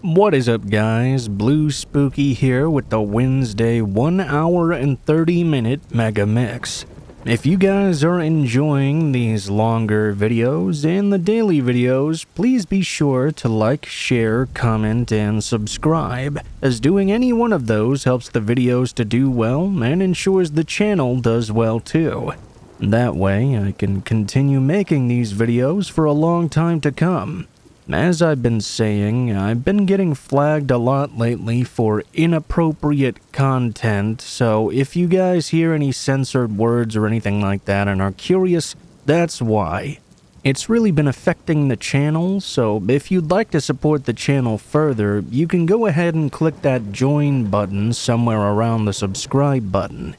What is up, guys? Blue Spooky here with the Wednesday 1 hour and 30 minute Megamix. If you guys are enjoying these longer videos and the daily videos, please be sure to like, share, comment, and subscribe, as doing any one of those helps the videos to do well and ensures the channel does well too. That way, I can continue making these videos for a long time to come. As I've been saying, I've been getting flagged a lot lately for inappropriate content, so if you guys hear any censored words or anything like that and are curious, that's why. It's really been affecting the channel, so if you'd like to support the channel further, you can go ahead and click that join button somewhere around the subscribe button.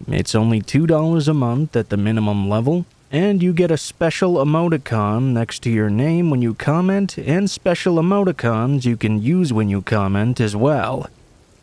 It's only $2 a month at the minimum level, and you get a special emoticon next to your name when you comment, and special emoticons you can use when you comment as well.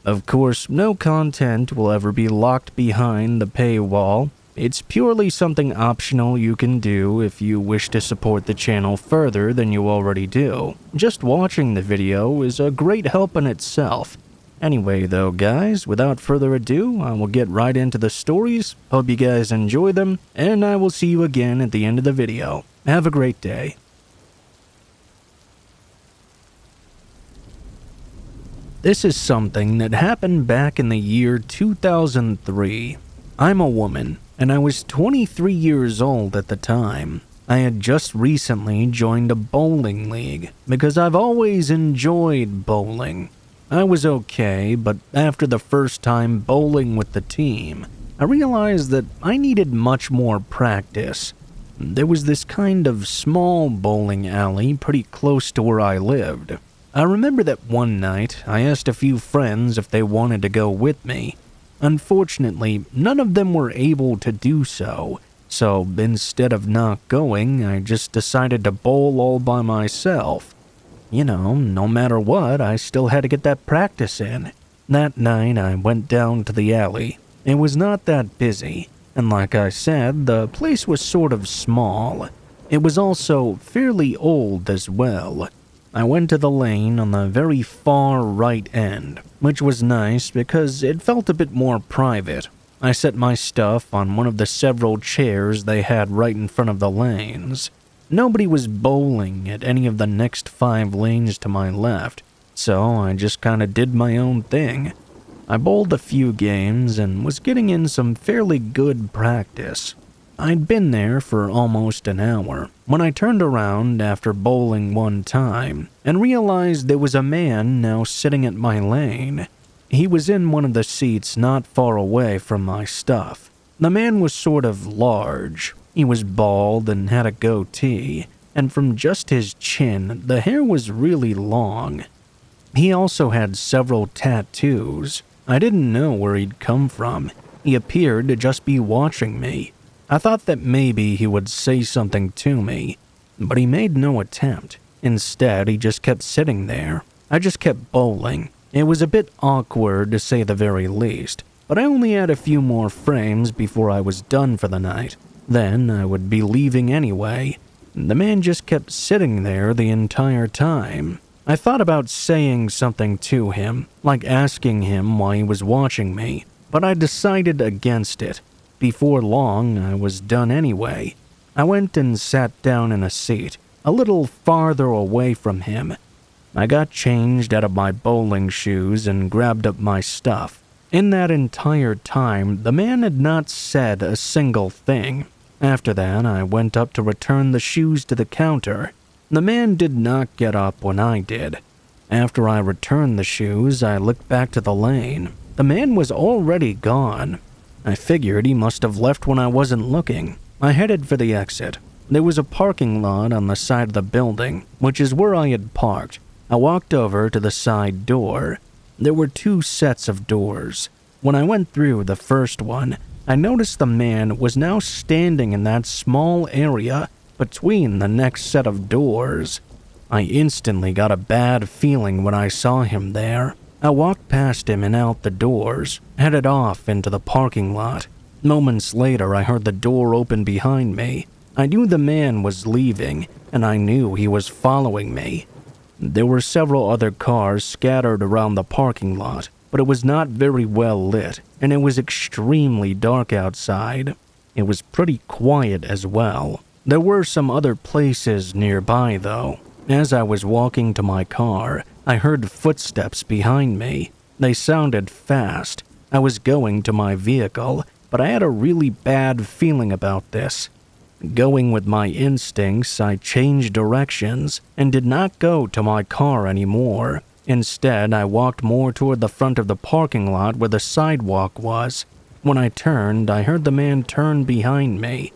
Of course, no content will ever be locked behind the paywall. It's purely something optional you can do if you wish to support the channel further than you already do. Just watching the video is a great help in itself. Anyway though, guys, without further ado, I will get right into the stories. Hope you guys enjoy them, and I will see you again at the end of the video. Have a great day. This is something that happened back in the year 2003. I'm a woman, and I was 23 years old at the time. I had just recently joined a bowling league, because I've always enjoyed bowling. I was okay, but after the first time bowling with the team, I realized that I needed much more practice. There was this kind of small bowling alley pretty close to where I lived. I remember that one night I asked a few friends if they wanted to go with me. Unfortunately, none of them were able to do so, so instead of not going, I just decided to bowl all by myself. You know, no matter what, I still had to get that practice in. That night, I went down to the alley. It was not that busy, and like I said, the place was sort of small. It was also fairly old as well. I went to the lane on the very far right end, which was nice because it felt a bit more private. I set my stuff on one of the several chairs they had right in front of the lanes. Nobody was bowling at any of the next 5 lanes to my left, so I just kinda did my own thing. I bowled a few games and was getting in some fairly good practice. I'd been there for almost an hour when I turned around after bowling one time and realized there was a man now sitting at my lane. He was in one of the seats not far away from my stuff. The man was sort of large. He was bald and had a goatee, and from just his chin, the hair was really long. He also had several tattoos. I didn't know where he'd come from. He appeared to just be watching me. I thought that maybe he would say something to me, but he made no attempt. Instead, he just kept sitting there. I just kept bowling. It was a bit awkward to say the very least, but I only had a few more frames before I was done for the night. Then I would be leaving anyway. The man just kept sitting there the entire time. I thought about saying something to him, like asking him why he was watching me, but I decided against it. Before long, I was done anyway. I went and sat down in a seat, a little farther away from him. I got changed out of my bowling shoes and grabbed up my stuff. In that entire time, the man had not said a single thing. After that, I went up to return the shoes to the counter. The man did not get up when I did. After I returned the shoes, I looked back to the lane. The man was already gone. I figured he must have left when I wasn't looking. I headed for the exit. There was a parking lot on the side of the building, which is where I had parked. I walked over to the side door. There were 2 sets of doors. When I went through the first one, I noticed the man was now standing in that small area between the next set of doors. I instantly got a bad feeling when I saw him there. I walked past him and out the doors, headed off into the parking lot. Moments later, I heard the door open behind me. I knew the man was leaving, and I knew he was following me. There were several other cars scattered around the parking lot, but it was not very well lit, and it was extremely dark outside. It was pretty quiet as well. There were some other places nearby though. As I was walking to my car, I heard footsteps behind me. They sounded fast. I was going to my vehicle, but I had a really bad feeling about this. Going with my instincts, I changed directions and did not go to my car anymore. Instead, I walked more toward the front of the parking lot where the sidewalk was. When I turned, I heard the man turn behind me.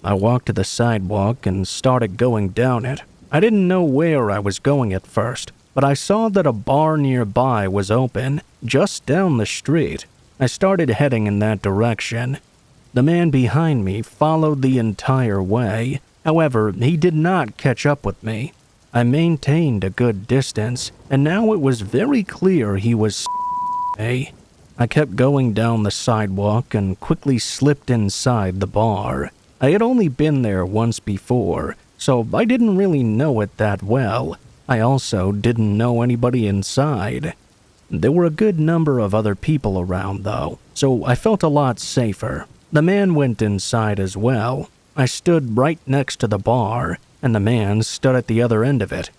I walked to the sidewalk and started going down it. I didn't know where I was going at first, but I saw that a bar nearby was open, just down the street. I started heading in that direction. The man behind me followed the entire way. However, he did not catch up with me. I maintained a good distance, and now it was very clear he was me. I kept going down the sidewalk and quickly slipped inside the bar. I had only been there once before, so I didn't really know it that well. I also didn't know anybody inside. There were a good number of other people around though, so I felt a lot safer. The man went inside as well. I stood right next to the bar, and the man stood at the other end of it.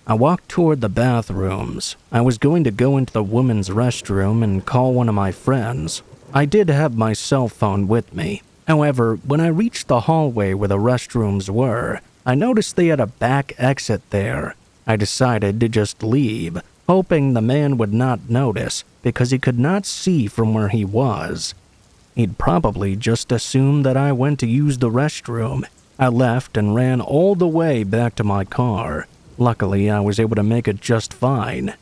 I walked toward the bathrooms. I was going to go into the women's restroom and call one of my friends. I did have my cell phone with me. However, when I reached the hallway where the restrooms were, I noticed they had a back exit there. I decided to just leave, hoping the man would not notice because he could not see from where he was. He'd probably just assumed that I went to use the restroom. I left and ran all the way back to my car. Luckily, I was able to make it just fine.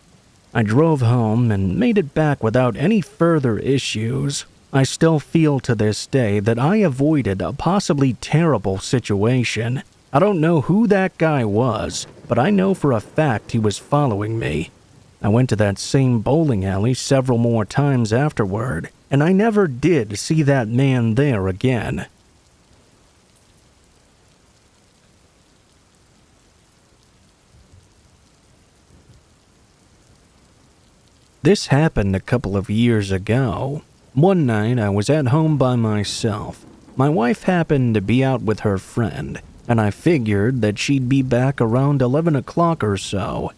I drove home and made it back without any further issues. I still feel to this day that I avoided a possibly terrible situation. I don't know who that guy was, but I know for a fact he was following me. I went to that same bowling alley several more times afterward, and I never did see that man there again. This happened a couple of years ago. One night I was at home by myself. My wife happened to be out with her friend, and I figured that she'd be back around 11 o'clock or so.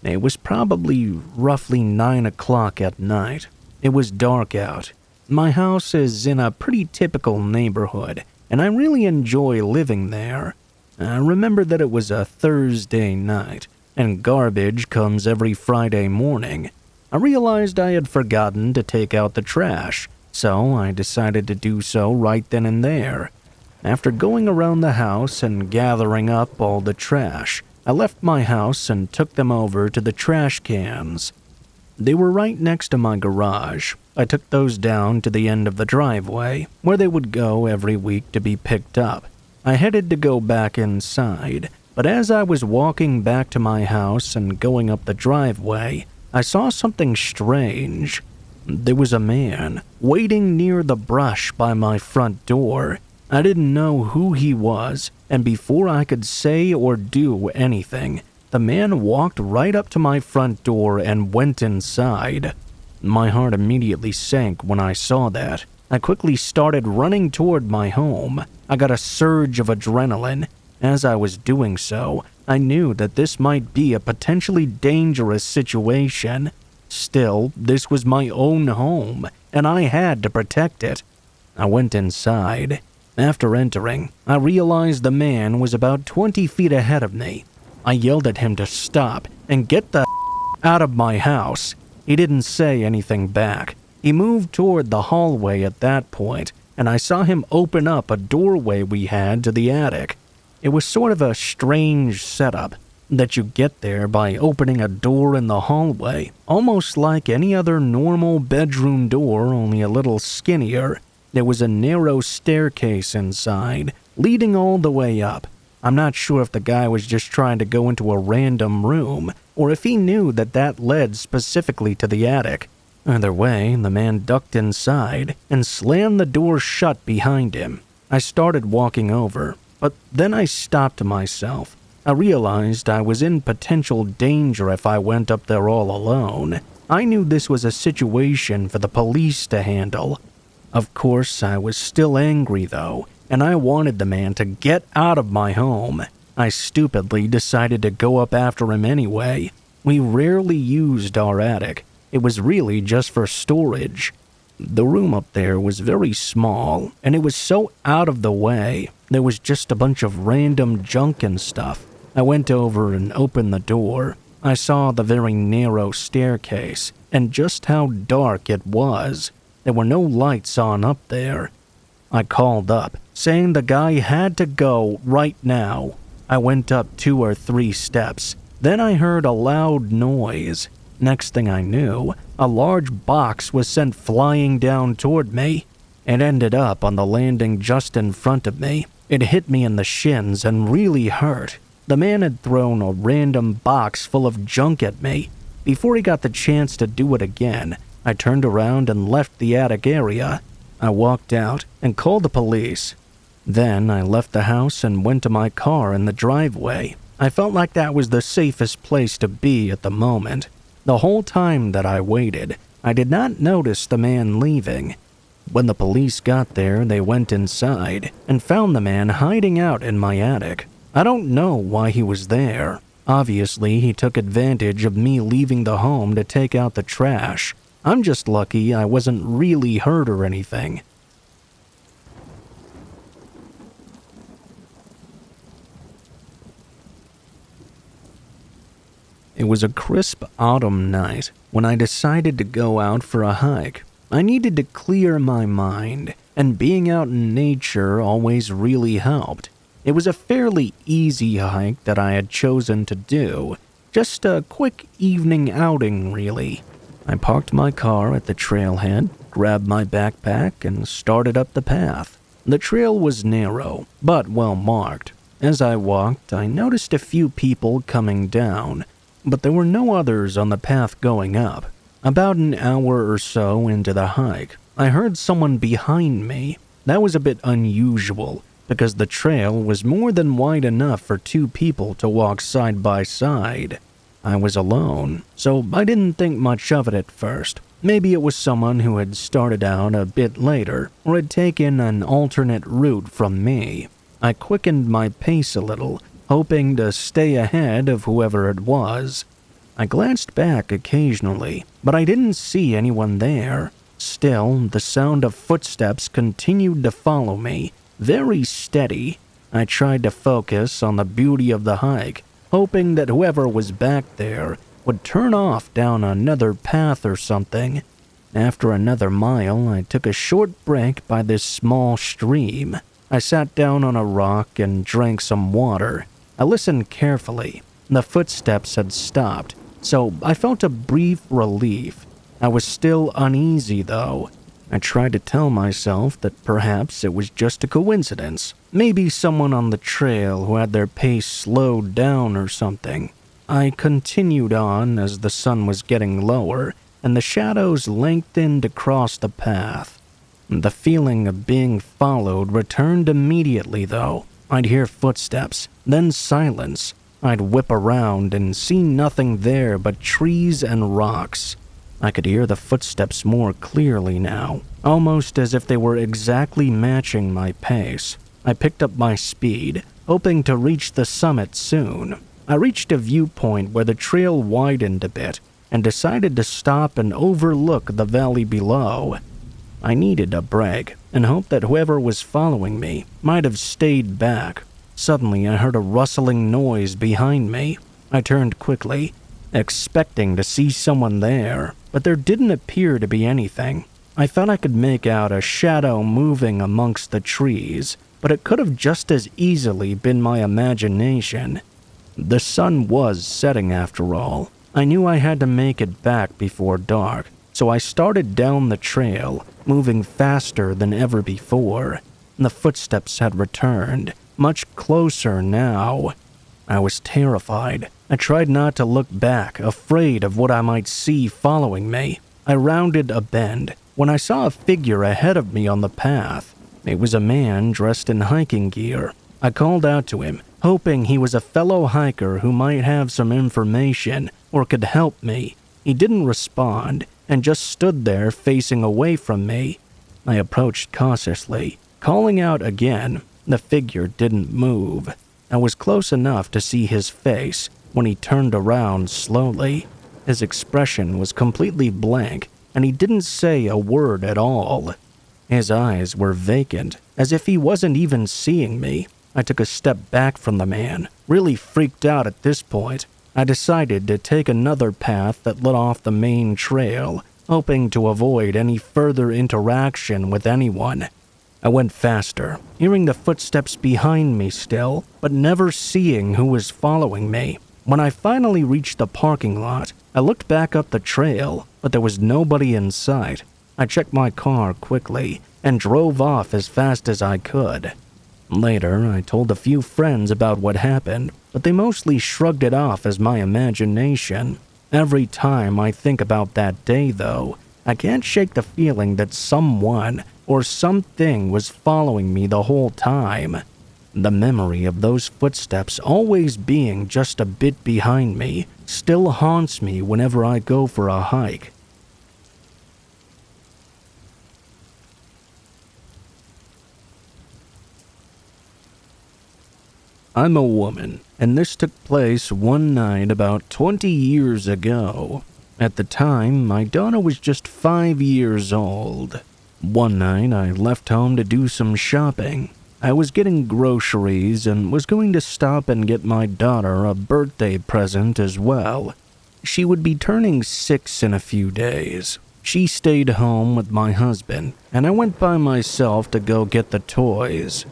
It was probably roughly 9 o'clock at night. It was dark out. My house is in a pretty typical neighborhood, and I really enjoy living there. I remember that it was a Thursday night, and garbage comes every Friday morning. I realized I had forgotten to take out the trash, so I decided to do so right then and there. After going around the house and gathering up all the trash, I left my house and took them over to the trash cans. They were right next to my garage. I took those down to the end of the driveway, where they would go every week to be picked up. I headed to go back inside, but as I was walking back to my house and going up the driveway, I saw something strange. There was a man waiting near the brush by my front door. I didn't know who he was, and before I could say or do anything, the man walked right up to my front door and went inside. My heart immediately sank when I saw that. I quickly started running toward my home. I got a surge of adrenaline. As I was doing so, I knew that this might be a potentially dangerous situation. Still, this was my own home, and I had to protect it. I went inside. After entering, I realized the man was about 20 feet ahead of me. I yelled at him to stop and get the out of my house. He didn't say anything back. He moved toward the hallway at that point, and I saw him open up a doorway we had to the attic. It was sort of a strange setup that you get there by opening a door in the hallway, almost like any other normal bedroom door, only a little skinnier. There was a narrow staircase inside, leading all the way up. I'm not sure if the guy was just trying to go into a random room, or if he knew that that led specifically to the attic. Either way, the man ducked inside and slammed the door shut behind him. I started walking over, but then I stopped myself. I realized I was in potential danger if I went up there all alone. I knew this was a situation for the police to handle. Of course, I was still angry though, and I wanted the man to get out of my home. I stupidly decided to go up after him anyway. We rarely used our attic. It was really just for storage. The room up there was very small, and it was so out of the way. There was just a bunch of random junk and stuff. I went over and opened the door. I saw the very narrow staircase, and just how dark it was. There were no lights on up there. I called up, saying the guy had to go right now. I went up 2 or 3 steps. Then I heard a loud noise. Next thing I knew, a large box was sent flying down toward me. It ended up on the landing just in front of me. It hit me in the shins and really hurt. The man had thrown a random box full of junk at me. Before he got the chance to do it again, I turned around and left the attic area. I walked out and called the police. Then I left the house and went to my car in the driveway. I felt like that was the safest place to be at the moment. The whole time that I waited, I did not notice the man leaving. When the police got there, they went inside and found the man hiding out in my attic. I don't know why he was there. Obviously, he took advantage of me leaving the home to take out the trash. I'm just lucky I wasn't really hurt or anything. It was a crisp autumn night when I decided to go out for a hike. I needed to clear my mind, and being out in nature always really helped. It was a fairly easy hike that I had chosen to do, just a quick evening outing really. I parked my car at the trailhead, grabbed my backpack, and started up the path. The trail was narrow, but well marked. As I walked, I noticed a few people coming down, but there were no others on the path going up. About an hour or so into the hike, I heard someone behind me. That was a bit unusual, because the trail was more than wide enough for 2 people to walk side by side. I was alone, so I didn't think much of it at first. Maybe it was someone who had started out a bit later, or had taken an alternate route from me. I quickened my pace a little, hoping to stay ahead of whoever it was. I glanced back occasionally, but I didn't see anyone there. Still, the sound of footsteps continued to follow me, very steady. I tried to focus on the beauty of the hike, hoping that whoever was back there would turn off down another path or something. After another mile, I took a short break by this small stream. I sat down on a rock and drank some water. I listened carefully. The footsteps had stopped, so I felt a brief relief. I was still uneasy, though. I tried to tell myself that perhaps it was just a coincidence. Maybe someone on the trail who had their pace slowed down or something. I continued on as the sun was getting lower, and the shadows lengthened across the path. The feeling of being followed returned immediately, though. I'd hear footsteps, then silence. I'd whip around and see nothing there but trees and rocks. I could hear the footsteps more clearly now, almost as if they were exactly matching my pace. I picked up my speed, hoping to reach the summit soon. I reached a viewpoint where the trail widened a bit, and decided to stop and overlook the valley below. I needed a break, and hoped that whoever was following me might have stayed back. Suddenly, I heard a rustling noise behind me. I turned quickly, expecting to see someone there, but there didn't appear to be anything. I thought I could make out a shadow moving amongst the trees, but it could have just as easily been my imagination. The sun was setting after all. I knew I had to make it back before dark, so I started down the trail, moving faster than ever before. The footsteps had returned, much closer now. I was terrified. I tried not to look back, afraid of what I might see following me. I rounded a bend when I saw a figure ahead of me on the path. It was a man dressed in hiking gear. I called out to him, hoping he was a fellow hiker who might have some information or could help me. He didn't respond and just stood there facing away from me. I approached cautiously, calling out again. The figure didn't move. I was close enough to see his face when he turned around slowly. His expression was completely blank, and he didn't say a word at all. His eyes were vacant, as if he wasn't even seeing me. I took a step back from the man, really freaked out at this point. I decided to take another path that led off the main trail, hoping to avoid any further interaction with anyone. I went faster, hearing the footsteps behind me still, but never seeing who was following me. When I finally reached the parking lot, I looked back up the trail, but there was nobody in sight. I checked my car quickly and drove off as fast as I could. Later, I told a few friends about what happened, but they mostly shrugged it off as my imagination. Every time I think about that day, though, I can't shake the feeling that someone or something was following me the whole time. The memory of those footsteps always being just a bit behind me still haunts me whenever I go for a hike. I'm a woman, and this took place one night about 20 years ago. At the time, my daughter was just 5 years old. One night, I left home to do some shopping. I was getting groceries and was going to stop and get my daughter a birthday present as well. She would be turning 6 in a few days. She stayed home with my husband, and I went by myself to go get the toys.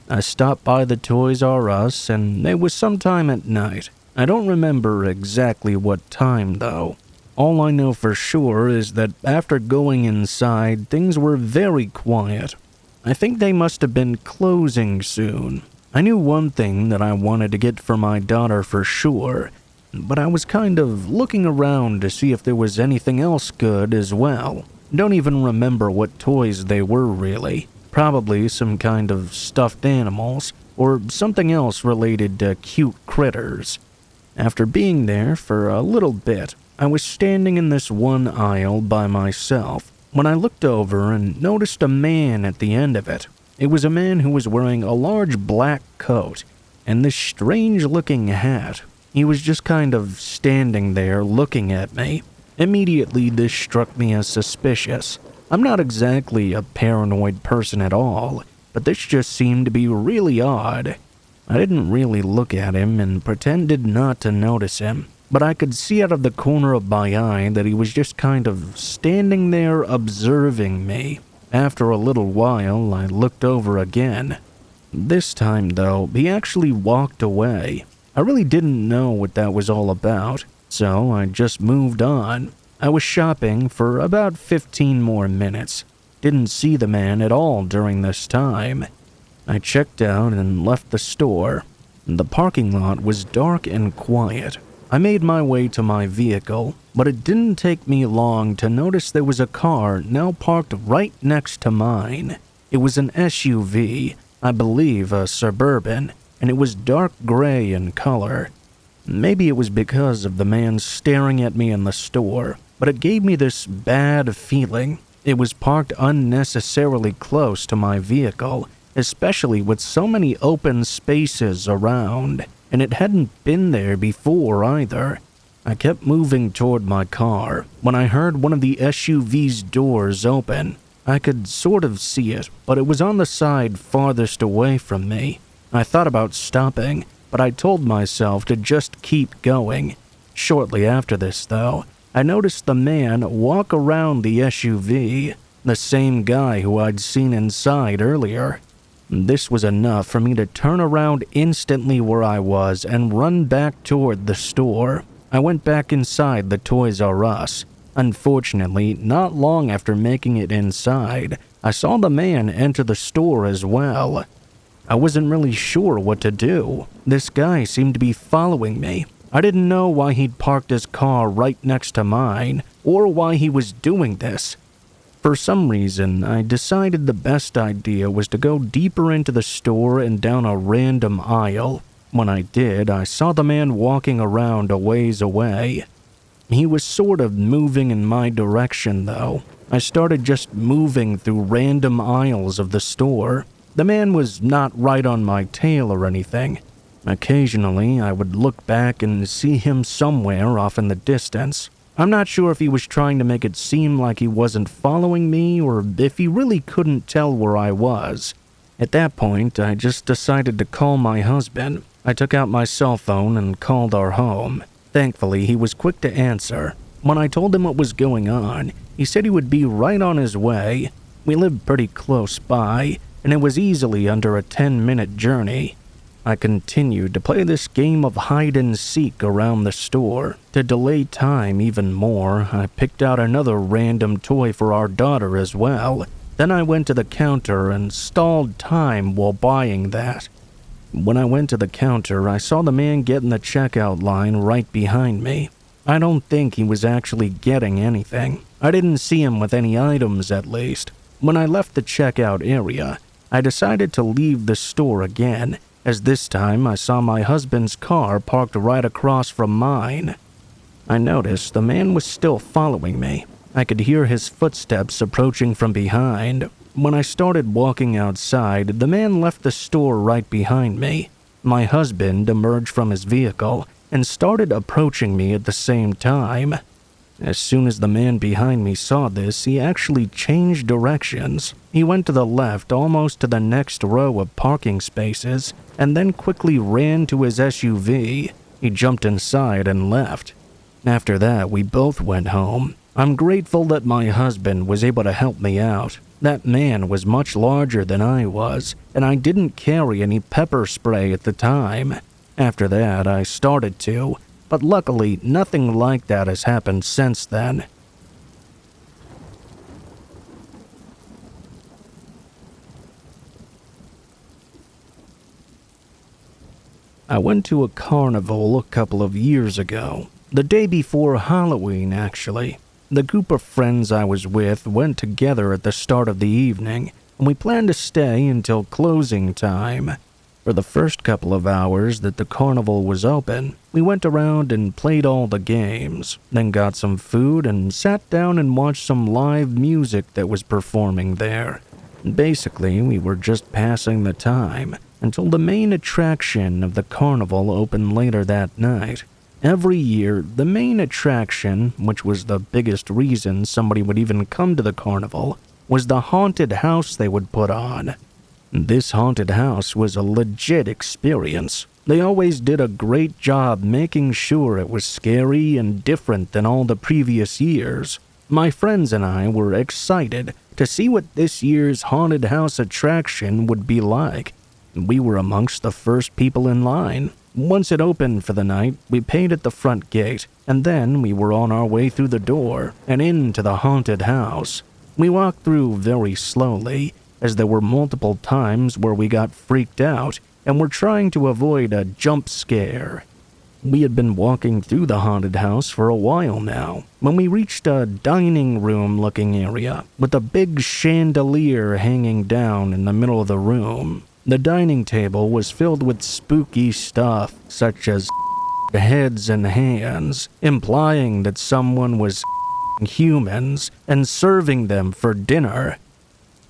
I stopped by the Toys R Us, and it was sometime at night. I don't remember exactly what time, though. All I know for sure is that after going inside, things were very quiet. I think they must have been closing soon. I knew one thing that I wanted to get for my daughter for sure, but I was kind of looking around to see if there was anything else good as well. Don't even remember what toys they were really. Probably some kind of stuffed animals, or something else related to cute critters. After being there for a little bit, I was standing in this one aisle by myself when I looked over and noticed a man at the end of it. It was a man who was wearing a large black coat and this strange-looking hat. He was just kind of standing there looking at me. Immediately, this struck me as suspicious. I'm not exactly a paranoid person at all, but this just seemed to be really odd. I didn't really look at him and pretended not to notice him, but I could see out of the corner of my eye that he was just kind of standing there observing me. After a little while, I looked over again. This time, though, he actually walked away. I really didn't know what that was all about, so I just moved on. I was shopping for about 15 more minutes. Didn't see the man at all during this time. I checked out and left the store. The parking lot was dark and quiet. I made my way to my vehicle, but it didn't take me long to notice there was a car now parked right next to mine. It was an SUV, I believe a Suburban, and it was dark gray in color. Maybe it was because of the man staring at me in the store, but it gave me this bad feeling. It was parked unnecessarily close to my vehicle, especially with so many open spaces around, and it hadn't been there before either. I kept moving toward my car when I heard one of the SUV's doors open. I could sort of see it, but it was on the side farthest away from me. I thought about stopping, but I told myself to just keep going. Shortly after this, though, I noticed the man walk around the SUV, the same guy who I'd seen inside earlier. This was enough for me to turn around instantly where I was and run back toward the store. I went back inside the Toys R Us. Unfortunately, not long after making it inside, I saw the man enter the store as well. I wasn't really sure what to do. This guy seemed to be following me. I didn't know why he'd parked his car right next to mine, or why he was doing this. For some reason, I decided the best idea was to go deeper into the store and down a random aisle. When I did, I saw the man walking around a ways away. He was sort of moving in my direction, though. I started just moving through random aisles of the store. The man was not right on my tail or anything. Occasionally, I would look back and see him somewhere off in the distance. I'm not sure if he was trying to make it seem like he wasn't following me or if he really couldn't tell where I was. At that point, I just decided to call my husband. I took out my cell phone and called our home. Thankfully, he was quick to answer. When I told him what was going on, he said he would be right on his way. We lived pretty close by, and it was easily under a 10-minute journey. I continued to play this game of hide and seek around the store. To delay time even more, I picked out another random toy for our daughter as well. Then I went to the counter and stalled time while buying that. When I went to the counter, I saw the man get in the checkout line right behind me. I don't think he was actually getting anything. I didn't see him with any items, at least. When I left the checkout area, I decided to leave the store again, as this time I saw my husband's car parked right across from mine. I noticed the man was still following me. I could hear his footsteps approaching from behind. When I started walking outside, the man left the store right behind me. My husband emerged from his vehicle and started approaching me at the same time. As soon as the man behind me saw this, he actually changed directions. He went to the left almost to the next row of parking spaces and then quickly ran to his SUV. He jumped inside and left. After that, we both went home. I'm grateful that my husband was able to help me out. That man was much larger than I was, and I didn't carry any pepper spray at the time. After that, I started to, but luckily nothing like that has happened since then. I went to a carnival a couple of years ago, the day before Halloween actually. The group of friends I was with went together at the start of the evening, and we planned to stay until closing time. For the first couple of hours that the carnival was open, we went around and played all the games, then got some food and sat down and watched some live music that was performing there. Basically, we were just passing the time until the main attraction of the carnival opened later that night. Every year, the main attraction, which was the biggest reason somebody would even come to the carnival, was the haunted house they would put on. This haunted house was a legit experience. They always did a great job making sure it was scary and different than all the previous years. My friends and I were excited to see what this year's haunted house attraction would be like. We were amongst the first people in line. Once it opened for the night, we paid at the front gate, and then we were on our way through the door and into the haunted house. We walked through very slowly, as there were multiple times where we got freaked out and were trying to avoid a jump scare. We had been walking through the haunted house for a while now, when we reached a dining room-looking area with a big chandelier hanging down in the middle of the room. The dining table was filled with spooky stuff, such as heads and hands, implying that someone was humans and serving them for dinner.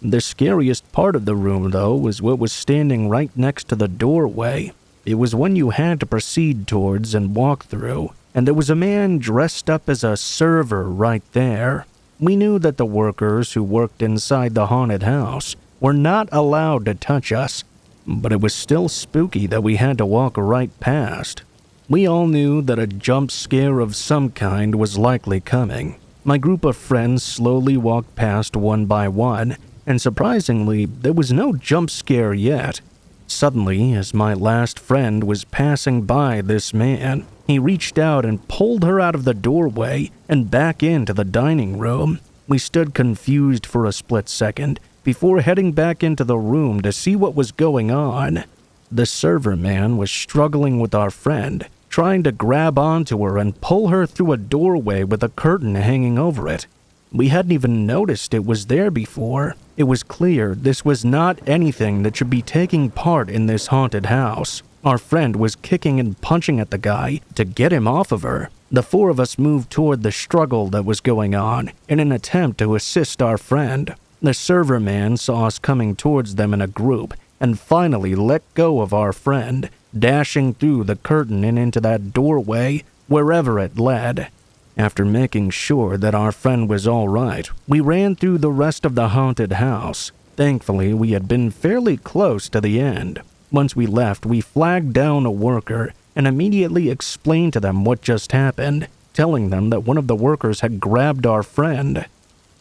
The scariest part of the room, though, was what was standing right next to the doorway. It was one you had to proceed towards and walk through, and there was a man dressed up as a server right there. We knew that the workers who worked inside the haunted house were not allowed to touch us, but it was still spooky that we had to walk right past. We all knew that a jump scare of some kind was likely coming. My group of friends slowly walked past one by one, and surprisingly, there was no jump scare yet. Suddenly, as my last friend was passing by this man, he reached out and pulled her out of the doorway and back into the dining room. We stood confused for a split second before heading back into the room to see what was going on. The server man was struggling with our friend, trying to grab onto her and pull her through a doorway with a curtain hanging over it. We hadn't even noticed it was there before. It was clear this was not anything that should be taking part in this haunted house. Our friend was kicking and punching at the guy to get him off of her. The four of us moved toward the struggle that was going on in an attempt to assist our friend. The server man saw us coming towards them in a group and finally let go of our friend, dashing through the curtain and into that doorway, wherever it led. After making sure that our friend was all right, we ran through the rest of the haunted house. Thankfully, we had been fairly close to the end. Once we left, we flagged down a worker and immediately explained to them what just happened, telling them that one of the workers had grabbed our friend.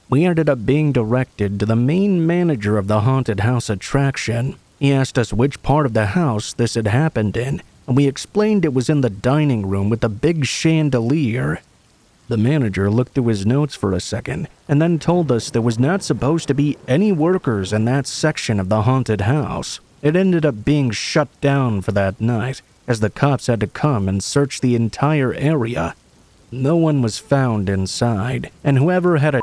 We ended up being directed to the main manager of the haunted house attraction. He asked us which part of the house this had happened in, and we explained it was in the dining room with the big chandelier. The manager looked through his notes for a second and then told us there was not supposed to be any workers in that section of the haunted house. It ended up being shut down for that night, as the cops had to come and search the entire area. No one was found inside, and whoever had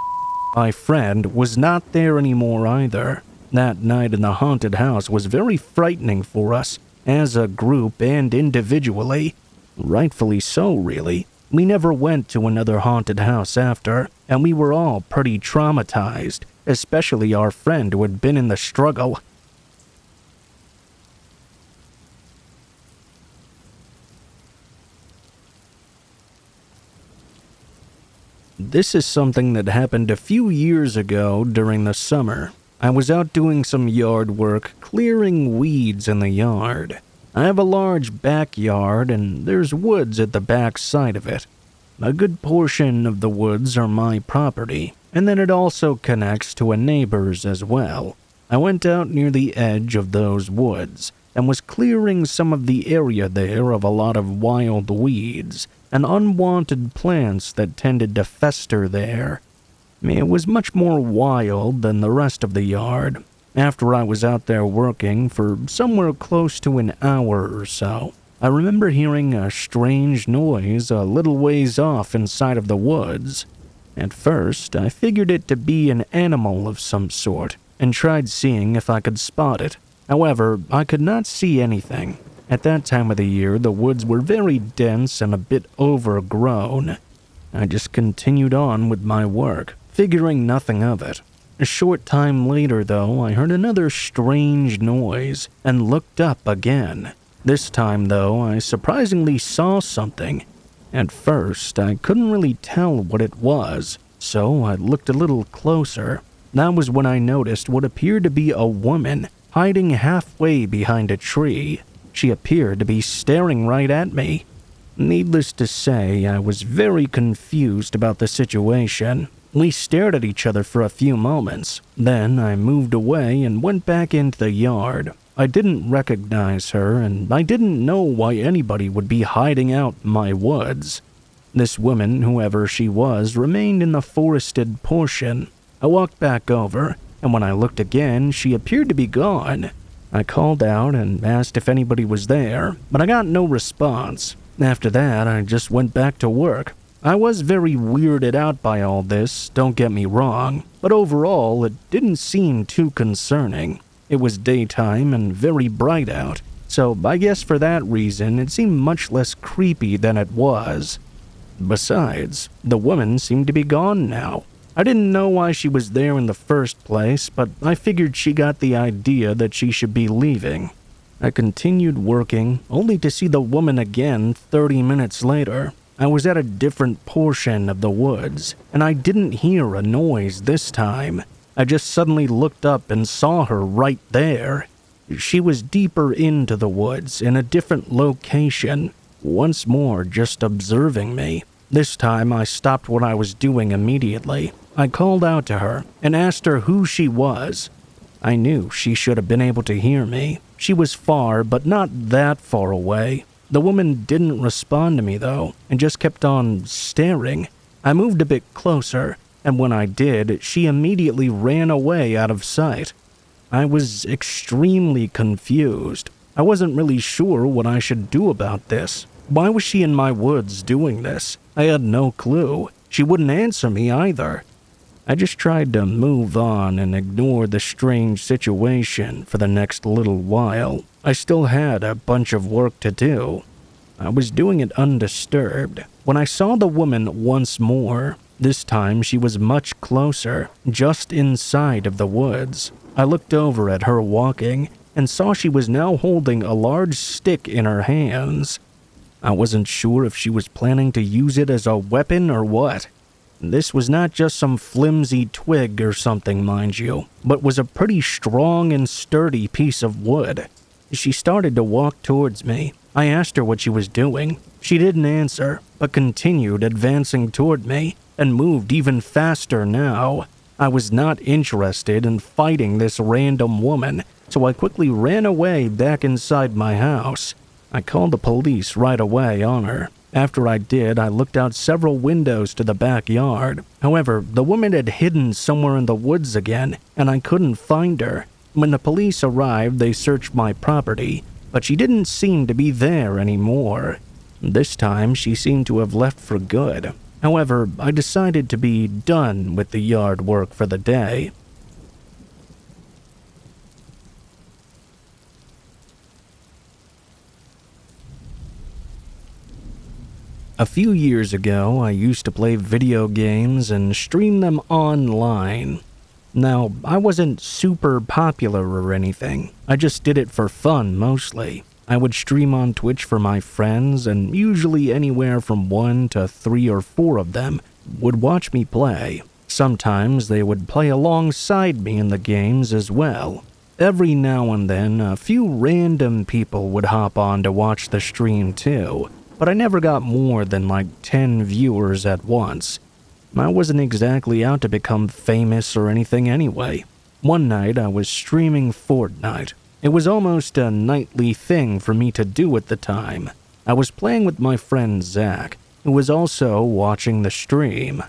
my friend was not there anymore either. That night in the haunted house was very frightening for us, as a group and individually. Rightfully so, really. We never went to another haunted house after, and we were all pretty traumatized, especially our friend who had been in the struggle. This is something that happened a few years ago during the summer. I was out doing some yard work, clearing weeds in the yard. I have a large backyard and there's woods at the back side of it. A good portion of the woods are my property, and then it also connects to a neighbor's as well. I went out near the edge of those woods and was clearing some of the area there of a lot of wild weeds and unwanted plants that tended to fester there. It was much more wild than the rest of the yard. After I was out there working for somewhere close to an hour or so, I remember hearing a strange noise a little ways off inside of the woods. At first, I figured it to be an animal of some sort and tried seeing if I could spot it. However, I could not see anything. At that time of the year, the woods were very dense and a bit overgrown. I just continued on with my work, figuring nothing of it. A short time later, though, I heard another strange noise and looked up again. This time, though, I surprisingly saw something. At first, I couldn't really tell what it was, so I looked a little closer. That was when I noticed what appeared to be a woman hiding halfway behind a tree. She appeared to be staring right at me. Needless to say, I was very confused about the situation. We stared at each other for a few moments. Then I moved away and went back into the yard. I didn't recognize her, and I didn't know why anybody would be hiding out in my woods. This woman, whoever she was, remained in the forested portion. I walked back over, and when I looked again, she appeared to be gone. I called out and asked if anybody was there, but I got no response. After that, I just went back to work. I was very weirded out by all this, don't get me wrong, but overall, it didn't seem too concerning. It was daytime and very bright out, so I guess for that reason, it seemed much less creepy than it was. Besides, the woman seemed to be gone now. I didn't know why she was there in the first place, but I figured she got the idea that she should be leaving. I continued working, only to see the woman again 30 minutes later. I was at a different portion of the woods, and I didn't hear a noise this time. I just suddenly looked up and saw her right there. She was deeper into the woods, in a different location, once more just observing me. This time I stopped what I was doing immediately. I called out to her and asked her who she was. I knew she should have been able to hear me. She was far, but not that far away. The woman didn't respond to me, though, and just kept on staring. I moved a bit closer, and when I did, she immediately ran away out of sight. I was extremely confused. I wasn't really sure what I should do about this. Why was she in my woods doing this? I had no clue. She wouldn't answer me either. I just tried to move on and ignore the strange situation for the next little while. I still had a bunch of work to do. I was doing it undisturbed when I saw the woman once more. This time she was much closer, just inside of the woods. I looked over at her walking and saw she was now holding a large stick in her hands. I wasn't sure if she was planning to use it as a weapon or what. This was not just some flimsy twig or something, mind you, but was a pretty strong and sturdy piece of wood. She started to walk towards me. I asked her what she was doing. She didn't answer, but continued advancing toward me and moved even faster now. I was not interested in fighting this random woman, so I quickly ran away back inside my house. I called the police right away on her. After I did, I looked out several windows to the backyard. However, the woman had hidden somewhere in the woods again, and I couldn't find her. When the police arrived, they searched my property, but she didn't seem to be there anymore. This time, she seemed to have left for good. However, I decided to be done with the yard work for the day. A few years ago, I used to play video games and stream them online. Now, I wasn't super popular or anything. I just did it for fun mostly. I would stream on Twitch for my friends, and usually anywhere from 1 to 3 or 4 of them would watch me play. Sometimes they would play alongside me in the games as well. Every now and then, a few random people would hop on to watch the stream too, but I never got more than like 10 viewers at once. I wasn't exactly out to become famous or anything anyway. One night I was streaming Fortnite. It was almost a nightly thing for me to do at the time. I was playing with my friend Zach, who was also watching the stream.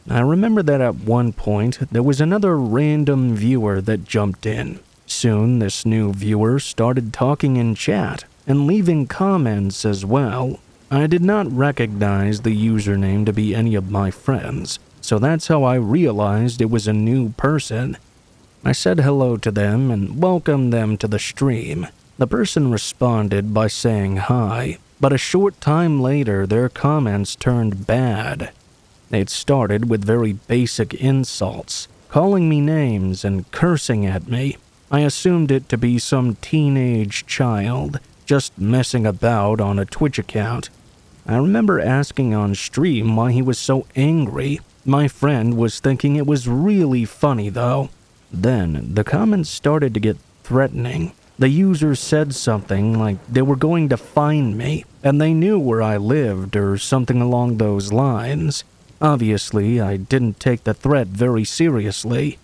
I remember that at one point there was another random viewer that jumped in. Soon this new viewer started talking in chat and leaving comments as well. I did not recognize the username to be any of my friends, so that's how I realized it was a new person. I said hello to them and welcomed them to the stream. The person responded by saying hi, but a short time later their comments turned bad. It started with very basic insults, calling me names and cursing at me. I assumed it to be some teenage child, just messing about on a Twitch account. I remember asking on stream why he was so angry. My friend was thinking it was really funny though. Then, the comments started to get threatening. The users said something like they were going to find me, and they knew where I lived or something along those lines. Obviously, I didn't take the threat very seriously.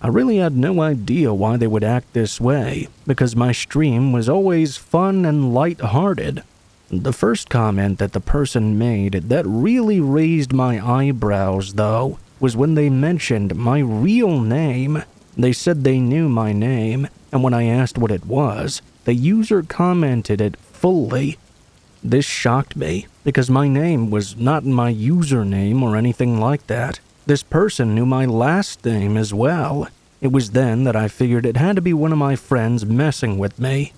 I really had no idea why they would act this way, because my stream was always fun and light-hearted. The first comment that the person made that really raised my eyebrows, though, was when they mentioned my real name. They said they knew my name, and when I asked what it was, the user commented it fully. This shocked me, because my name was not in my username or anything like that. This person knew my last name as well. It was then that I figured it had to be one of my friends messing with me.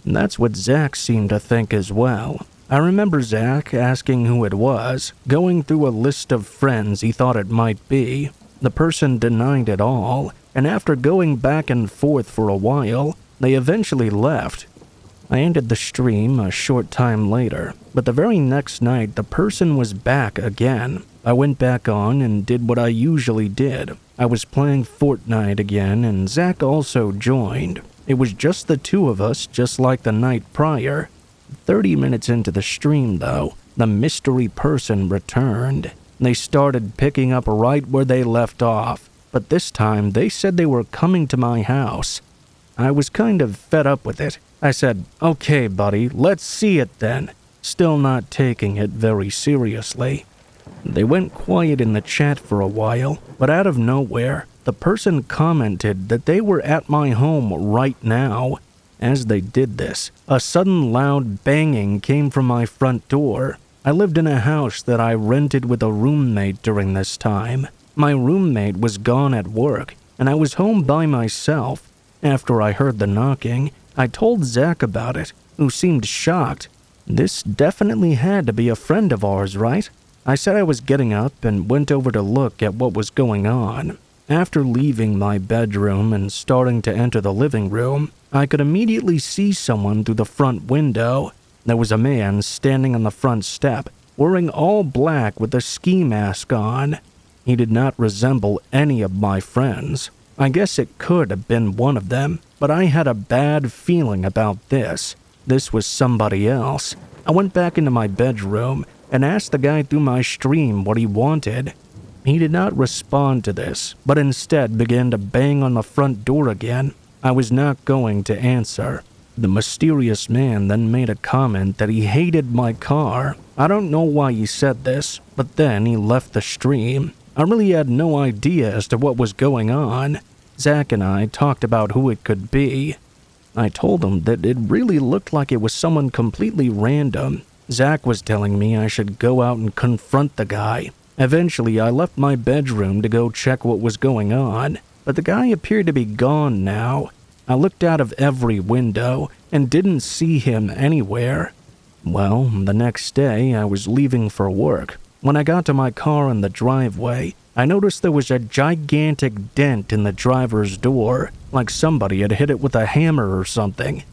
And that's what Zach seemed to think as well. I remember Zach asking who it was, going through a list of friends he thought it might be. The person denied it all, and after going back and forth for a while, they eventually left. I ended the stream a short time later, but the very next night the person was back again. I went back on and did what I usually did. I was playing Fortnite again, and Zach also joined. It was just the two of us, just like the night prior. 30 minutes into the stream, though, the mystery person returned. They started picking up right where they left off, but this time they said they were coming to my house. I was kind of fed up with it. I said, "Okay, buddy, let's see it then," still not taking it very seriously. They went quiet in the chat for a while, but out of nowhere, the person commented that they were at my home right now. As they did this, a sudden loud banging came from my front door. I lived in a house that I rented with a roommate during this time. My roommate was gone at work, and I was home by myself. After I heard the knocking, I told Zach about it, who seemed shocked. This definitely had to be a friend of ours, right? I said I was getting up and went over to look at what was going on. After leaving my bedroom and starting to enter the living room, I could immediately see someone through the front window. There was a man standing on the front step, wearing all black with a ski mask on. He did not resemble any of my friends. I guess it could have been one of them, but I had a bad feeling about this. This was somebody else. I went back into my bedroom and asked the guy through my stream what he wanted. He did not respond to this, but instead began to bang on the front door again. I was not going to answer. The mysterious man then made a comment that he hated my car. I don't know why he said this, but then he left the stream. I really had no idea as to what was going on. Zach and I talked about who it could be. I told him that it really looked like it was someone completely random. Zach was telling me I should go out and confront the guy. Eventually, I left my bedroom to go check what was going on, but the guy appeared to be gone now. I looked out of every window and didn't see him anywhere. Well, the next day, I was leaving for work. When I got to my car in the driveway, I noticed there was a gigantic dent in the driver's door, like somebody had hit it with a hammer or something.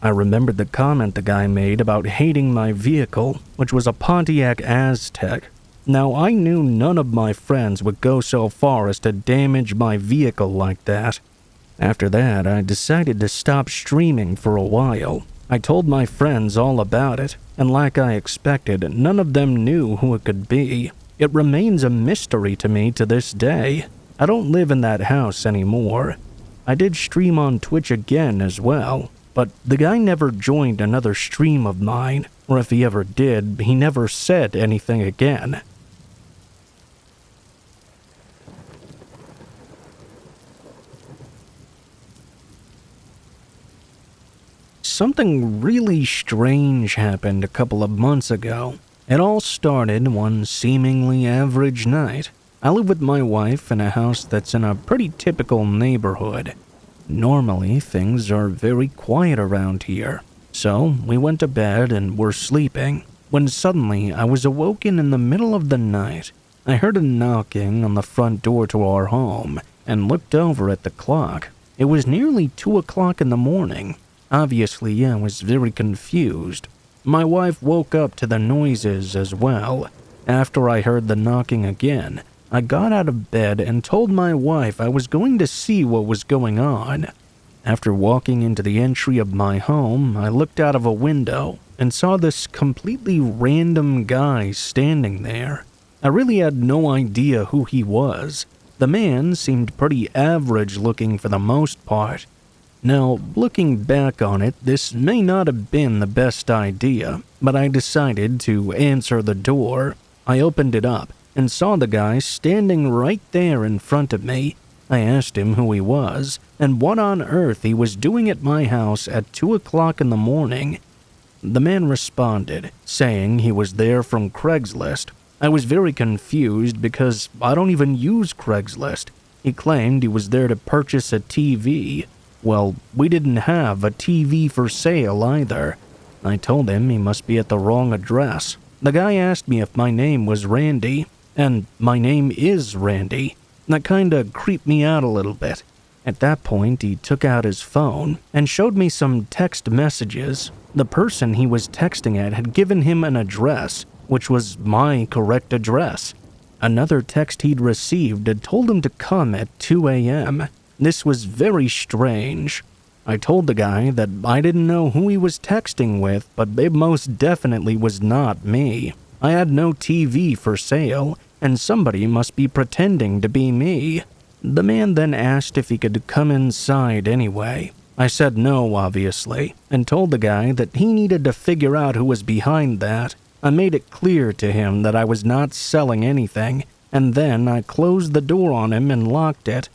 I remembered the comment the guy made about hating my vehicle, which was a Pontiac Aztek. Now, I knew none of my friends would go so far as to damage my vehicle like that. After that, I decided to stop streaming for a while. I told my friends all about it, and like I expected, none of them knew who it could be. It remains a mystery to me to this day. I don't live in that house anymore. I did stream on Twitch again as well, but the guy never joined another stream of mine, or if he ever did, he never said anything again. Something really strange happened a couple of months ago. It all started one seemingly average night. I live with my wife in a house that's in a pretty typical neighborhood. Normally, things are very quiet around here. So, we went to bed and were sleeping, when suddenly I was awoken in the middle of the night. I heard a knocking on the front door to our home and looked over at the clock. It was nearly 2 o'clock in the morning. Obviously, I was very confused. My wife woke up to the noises as well. After I heard the knocking again, I got out of bed and told my wife I was going to see what was going on. After walking into the entry of my home, I looked out of a window and saw this completely random guy standing there. I really had no idea who he was. The man seemed pretty average looking for the most part. Now, looking back on it, this may not have been the best idea, but I decided to answer the door. I opened it up and saw the guy standing right there in front of me. I asked him who he was and what on earth he was doing at my house at 2 o'clock in the morning. The man responded, saying he was there from Craigslist. I was very confused because I don't even use Craigslist. He claimed he was there to purchase a TV. Well, we didn't have a TV for sale either. I told him he must be at the wrong address. The guy asked me if my name was Randy, and my name is Randy. That kinda creeped me out a little bit. At that point, he took out his phone and showed me some text messages. The person he was texting at had given him an address, which was my correct address. Another text he'd received had told him to come at 2 a.m. This was very strange. I told the guy that I didn't know who he was texting with, but it most definitely was not me. I had no TV for sale, and somebody must be pretending to be me. The man then asked if he could come inside anyway. I said no, obviously, and told the guy that he needed to figure out who was behind that. I made it clear to him that I was not selling anything, and then I closed the door on him and locked it.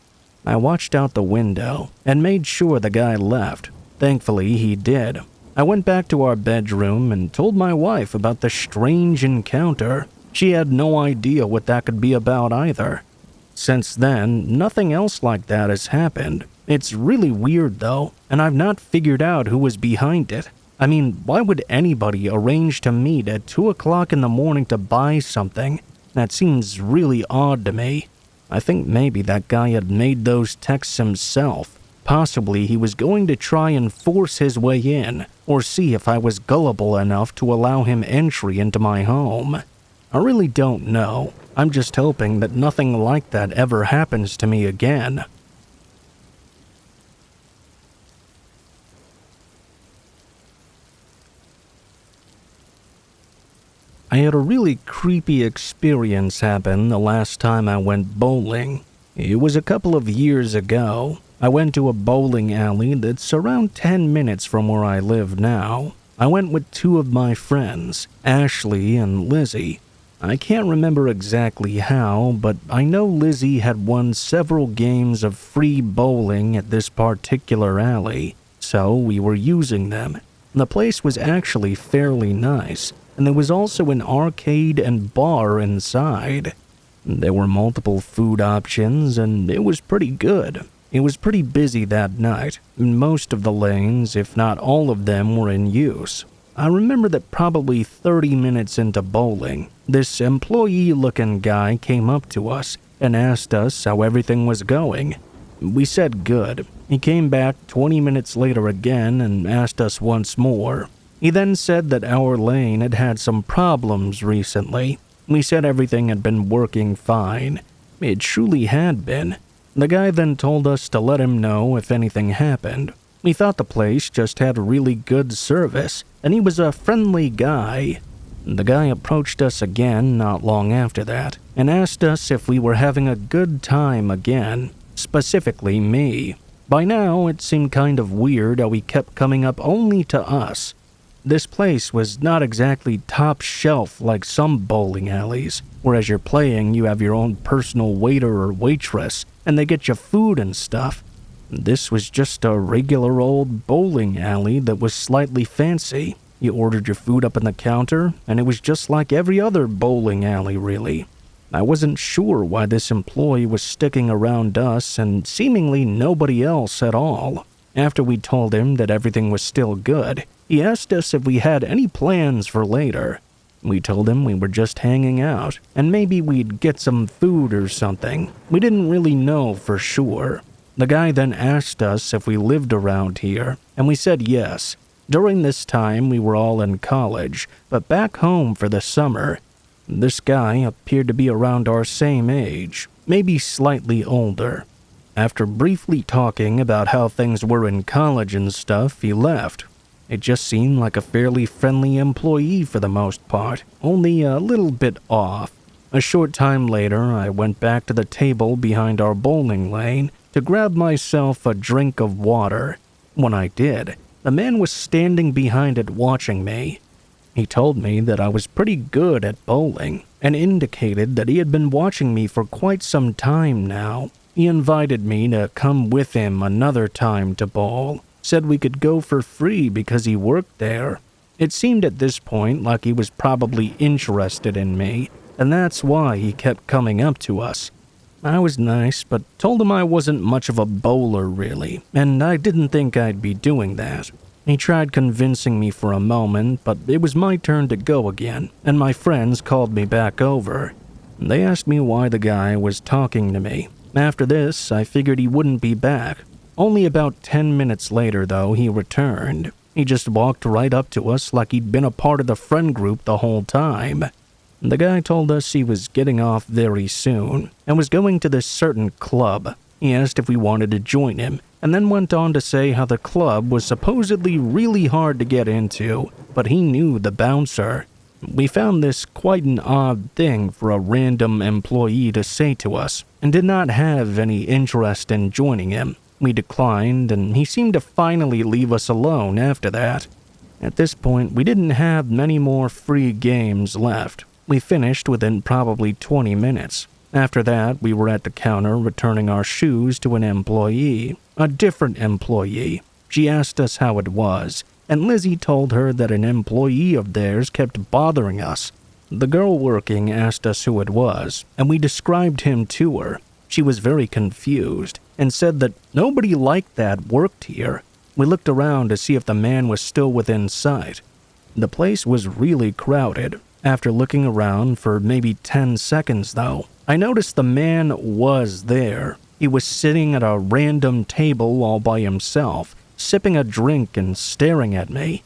I watched out the window and made sure the guy left. Thankfully, he did. I went back to our bedroom and told my wife about the strange encounter. She had no idea what that could be about either. Since then, nothing else like that has happened. It's really weird though, and I've not figured out who was behind it. I mean, why would anybody arrange to meet at 2 o'clock in the morning to buy something? That seems really odd to me. I think maybe that guy had made those texts himself. Possibly he was going to try and force his way in, or see if I was gullible enough to allow him entry into my home. I really don't know. I'm just hoping that nothing like that ever happens to me again. I had a really creepy experience happen the last time I went bowling. It was a couple of years ago. I went to a bowling alley that's around 10 minutes from where I live now. I went with 2 of my friends, Ashley and Lizzie. I can't remember exactly how, but I know Lizzie had won several games of free bowling at this particular alley, so we were using them. The place was actually fairly nice, and there was also an arcade and bar inside. There were multiple food options, and it was pretty good. It was pretty busy that night, and most of the lanes, if not all of them, were in use. I remember that probably 30 minutes into bowling, this employee-looking guy came up to us and asked us how everything was going. We said good. He came back 20 minutes later again and asked us once more. He then said that our lane had had some problems recently. We said everything had been working fine. It truly had been. The guy then told us to let him know if anything happened. We thought the place just had really good service, and he was a friendly guy. The guy approached us again not long after that, and asked us if we were having a good time again, specifically me. By now, it seemed kind of weird how he kept coming up only to us. This place was not exactly top shelf like some bowling alleys, where as you're playing you have your own personal waiter or waitress, and they get you food and stuff. This was just a regular old bowling alley that was slightly fancy. You ordered your food up on the counter, and it was just like every other bowling alley, really. I wasn't sure why this employee was sticking around us and seemingly nobody else at all. After we told him that everything was still good, he asked us if we had any plans for later. We told him we were just hanging out, and maybe we'd get some food or something. We didn't really know for sure. The guy then asked us if we lived around here, and we said yes. During this time, we were all in college, but back home for the summer. This guy appeared to be around our same age, maybe slightly older. After briefly talking about how things were in college and stuff, he left. It just seemed like a fairly friendly employee for the most part, only a little bit off. A short time later, I went back to the table behind our bowling lane to grab myself a drink of water. When I did, the man was standing behind it watching me. He told me that I was pretty good at bowling and indicated that he had been watching me for quite some time now. He invited me to come with him another time to bowl, said we could go for free because he worked there. It seemed at this point like he was probably interested in me, and that's why he kept coming up to us. I was nice, but told him I wasn't much of a bowler really, and I didn't think I'd be doing that. He tried convincing me for a moment, but it was my turn to go again, and my friends called me back over. They asked me why the guy was talking to me. After this, I figured he wouldn't be back. Only about 10 minutes later, though, he returned. He just walked right up to us like he'd been a part of the friend group the whole time. The guy told us he was getting off very soon and was going to this certain club. He asked if we wanted to join him, and then went on to say how the club was supposedly really hard to get into, but he knew the bouncer. We found this quite an odd thing for a random employee to say to us, and did not have any interest in joining him. We declined, and he seemed to finally leave us alone after that. At this point, we didn't have many more free games left. We finished within probably 20 minutes. After that, we were at the counter returning our shoes to an employee, a different employee. She asked us how it was, and Lizzie told her that an employee of theirs kept bothering us. The girl working asked us who it was, and we described him to her. She was very confused and said that nobody like that worked here. We looked around to see if the man was still within sight. The place was really crowded. After looking around for maybe 10 seconds though, I noticed the man was there. He was sitting at a random table all by himself, sipping a drink and staring at me.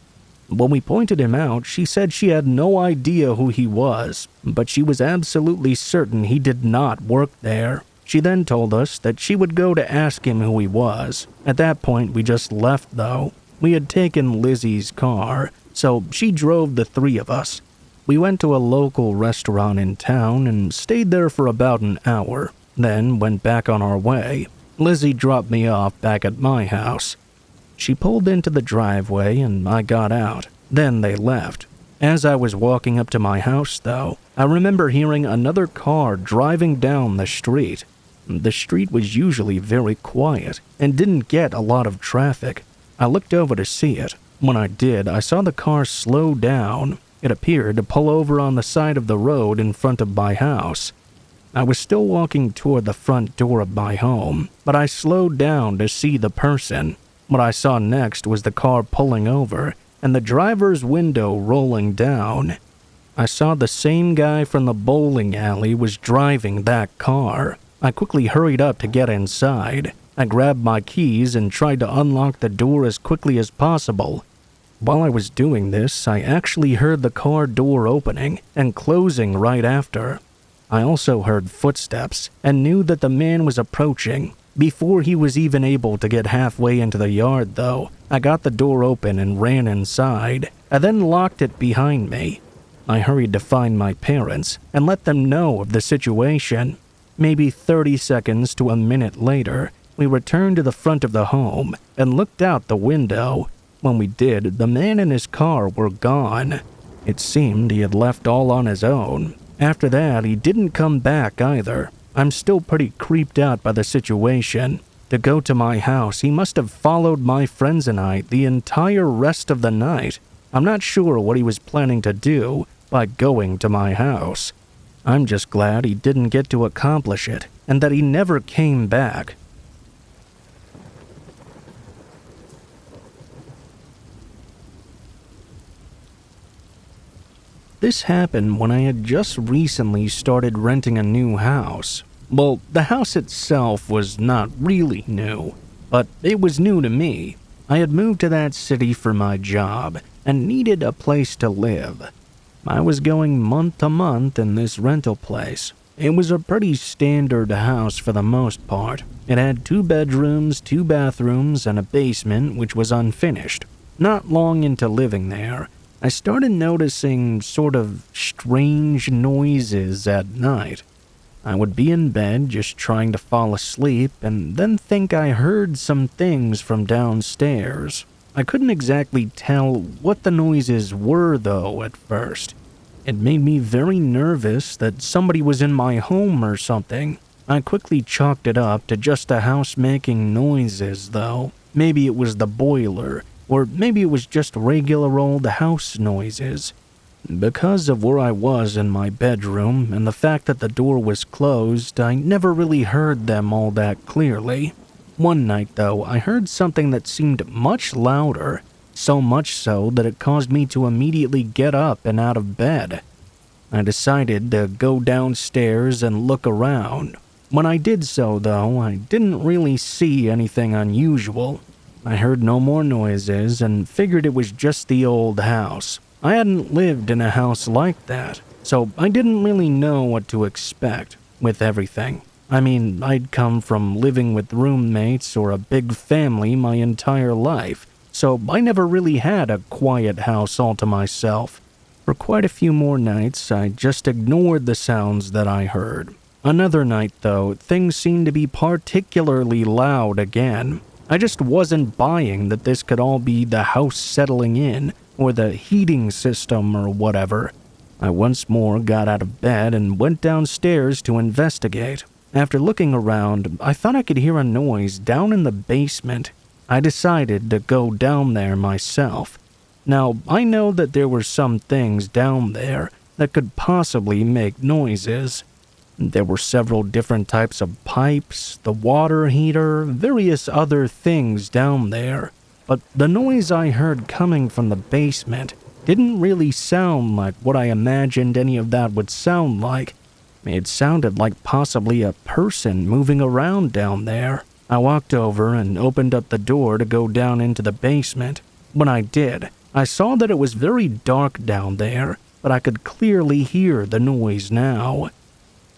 When we pointed him out, she said she had no idea who he was, but she was absolutely certain he did not work there. She then told us that she would go to ask him who he was. At that point, we just left though. We had taken Lizzie's car, so she drove the three of us. We went to a local restaurant in town and stayed there for about an hour, then went back on our way. Lizzie dropped me off back at my house. She pulled into the driveway and I got out. Then they left. As I was walking up to my house, though, I remember hearing another car driving down the street. The street was usually very quiet and didn't get a lot of traffic. I looked over to see it. When I did, I saw the car slow down. It appeared to pull over on the side of the road in front of my house. I was still walking toward the front door of my home, but I slowed down to see the person. What I saw next was the car pulling over and the driver's window rolling down. I saw the same guy from the bowling alley was driving that car. I quickly hurried up to get inside. I grabbed my keys and tried to unlock the door as quickly as possible. While I was doing this, I actually heard the car door opening and closing right after. I also heard footsteps and knew that the man was approaching. Before he was even able to get halfway into the yard, though, I got the door open and ran inside. I then locked it behind me. I hurried to find my parents and let them know of the situation. Maybe 30 seconds to a minute later, we returned to the front of the home and looked out the window. When we did, the man and his car were gone. It seemed he had left all on his own. After that, he didn't come back either. I'm still pretty creeped out by the situation. To go to my house, he must have followed my friends and I the entire rest of the night. I'm not sure what he was planning to do by going to my house. I'm just glad he didn't get to accomplish it and that he never came back. This happened when I had just recently started renting a new house. Well, the house itself was not really new, but it was new to me. I had moved to that city for my job and needed a place to live. I was going month to month in this rental place. It was a pretty standard house for the most part. It had 2 bedrooms, 2 bathrooms, and a basement which was unfinished. Not long into living there, I started noticing sort of strange noises at night. I would be in bed just trying to fall asleep and then think I heard some things from downstairs. I couldn't exactly tell what the noises were though at first. It made me very nervous that somebody was in my home or something. I quickly chalked it up to just a house making noises though. Maybe it was the boiler. Or maybe it was just regular old house noises. Because of where I was in my bedroom and the fact that the door was closed, I never really heard them all that clearly. One night, though, I heard something that seemed much louder, so much so that it caused me to immediately get up and out of bed. I decided to go downstairs and look around. When I did so, though, I didn't really see anything unusual. I heard no more noises and figured it was just the old house. I hadn't lived in a house like that, so I didn't really know what to expect with everything. I mean, I'd come from living with roommates or a big family my entire life, so I never really had a quiet house all to myself. For quite a few more nights, I just ignored the sounds that I heard. Another night, though, things seemed to be particularly loud again. I just wasn't buying that this could all be the house settling in, or the heating system or whatever. I once more got out of bed and went downstairs to investigate. After looking around, I thought I could hear a noise down in the basement. I decided to go down there myself. Now, I know that there were some things down there that could possibly make noises. There were several different types of pipes, the water heater, various other things down there. But the noise I heard coming from the basement didn't really sound like what I imagined any of that would sound like. It sounded like possibly a person moving around down there. I walked over and opened up the door to go down into the basement. When I did, I saw that it was very dark down there, but I could clearly hear the noise now.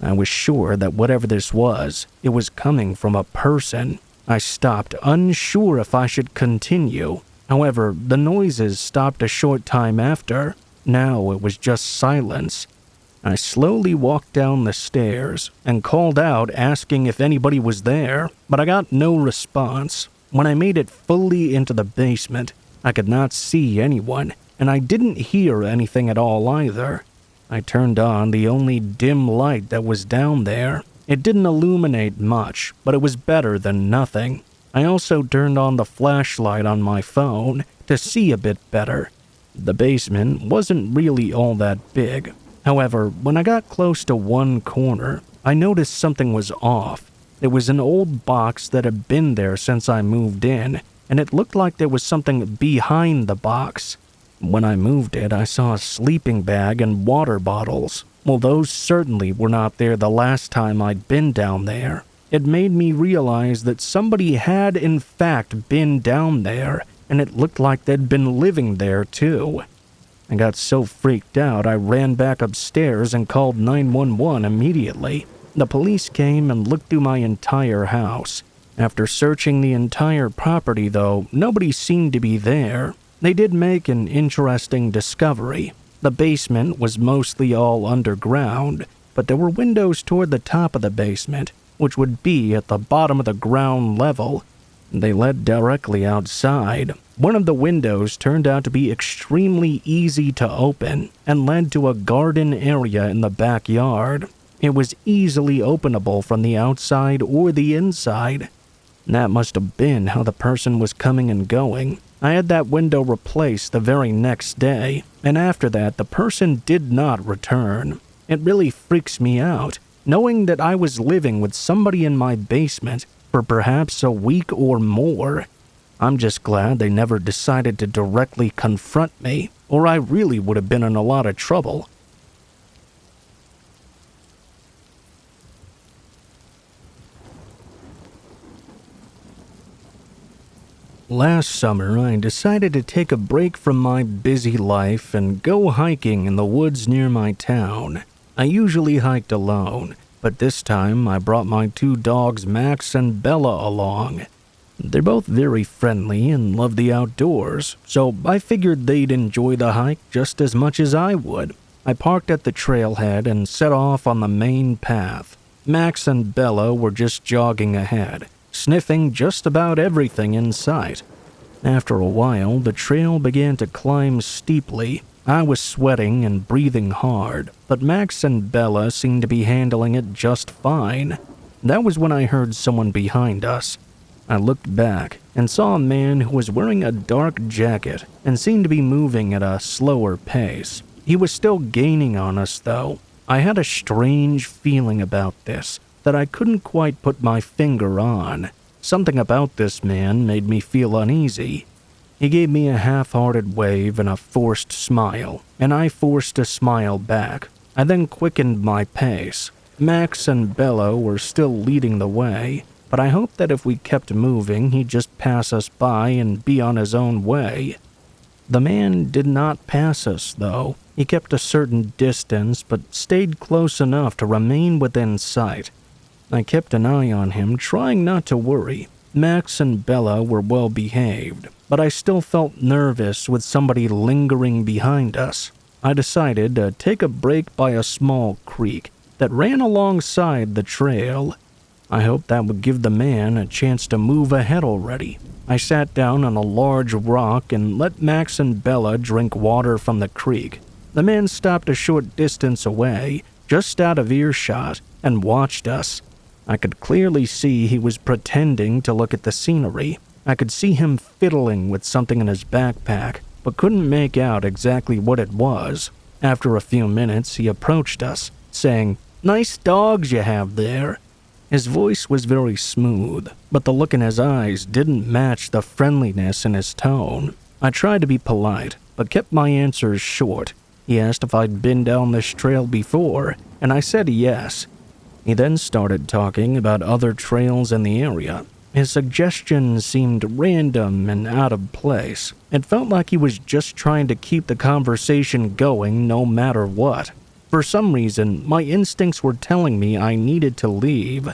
I was sure that whatever this was, it was coming from a person. I stopped, unsure if I should continue. However, the noises stopped a short time after. Now it was just silence. I slowly walked down the stairs and called out asking if anybody was there, but I got no response. When I made it fully into the basement, I could not see anyone, and I didn't hear anything at all either. I turned on the only dim light that was down there. It didn't illuminate much, but it was better than nothing. I also turned on the flashlight on my phone to see a bit better. The basement wasn't really all that big. However, when I got close to one corner, I noticed something was off. It was an old box that had been there since I moved in, and it looked like there was something behind the box. When I moved it, I saw a sleeping bag and water bottles. Well, those certainly were not there the last time I'd been down there. It made me realize that somebody had in fact been down there, and it looked like they'd been living there too. I got so freaked out I ran back upstairs and called 911 immediately. The police came and looked through my entire house. After searching the entire property though, nobody seemed to be there. They did make an interesting discovery. The basement was mostly all underground, but there were windows toward the top of the basement, which would be at the bottom of the ground level. They led directly outside. One of the windows turned out to be extremely easy to open and led to a garden area in the backyard. It was easily openable from the outside or the inside. That must have been how the person was coming and going. I had that window replaced the very next day, and after that the person did not return. It really freaks me out, knowing that I was living with somebody in my basement for perhaps a week or more. I'm just glad they never decided to directly confront me, or I really would have been in a lot of trouble. Last summer, I decided to take a break from my busy life and go hiking in the woods near my town. I usually hiked alone, but this time I brought my two dogs Max and Bella along. They're both very friendly and love the outdoors, so I figured they'd enjoy the hike just as much as I would. I parked at the trailhead and set off on the main path. Max and Bella were just jogging ahead, sniffing just about everything in sight. After a while, the trail began to climb steeply. I was sweating and breathing hard, but Max and Bella seemed to be handling it just fine. That was when I heard someone behind us. I looked back and saw a man who was wearing a dark jacket and seemed to be moving at a slower pace. He was still gaining on us, though. I had a strange feeling about this that I couldn't quite put my finger on. Something about this man made me feel uneasy. He gave me a half-hearted wave and a forced smile, and I forced a smile back. I then quickened my pace. Max and Bella were still leading the way, but I hoped that if we kept moving, he'd just pass us by and be on his own way. The man did not pass us, though. He kept a certain distance, but stayed close enough to remain within sight. I kept an eye on him, trying not to worry. Max and Bella were well behaved, but I still felt nervous with somebody lingering behind us. I decided to take a break by a small creek that ran alongside the trail. I hoped that would give the man a chance to move ahead already. I sat down on a large rock and let Max and Bella drink water from the creek. The man stopped a short distance away, just out of earshot, and watched us. I could clearly see he was pretending to look at the scenery. I could see him fiddling with something in his backpack, but couldn't make out exactly what it was. After a few minutes, he approached us, saying, Nice dogs you have there." His voice was very smooth, but the look in his eyes didn't match the friendliness in his tone. I tried to be polite, but kept my answers short. He asked if I'd been down this trail before, and I said yes. He then started talking about other trails in the area. His suggestions seemed random and out of place. It felt like he was just trying to keep the conversation going no matter what. For some reason, my instincts were telling me I needed to leave.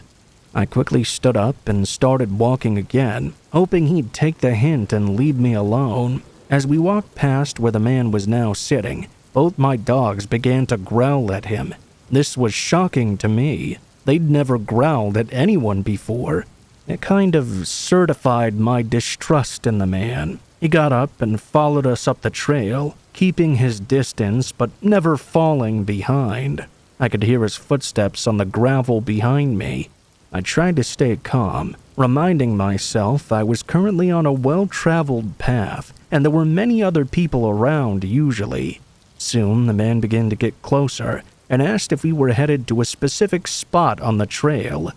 I quickly stood up and started walking again, hoping he'd take the hint and leave me alone. As we walked past where the man was now sitting, both my dogs began to growl at him. This was shocking to me. They'd never growled at anyone before. It kind of certified my distrust in the man. He got up and followed us up the trail, keeping his distance but never falling behind. I could hear his footsteps on the gravel behind me. I tried to stay calm, reminding myself I was currently on a well-traveled path, and there were many other people around usually. Soon, the man began to get closer and asked if we were headed to a specific spot on the trail.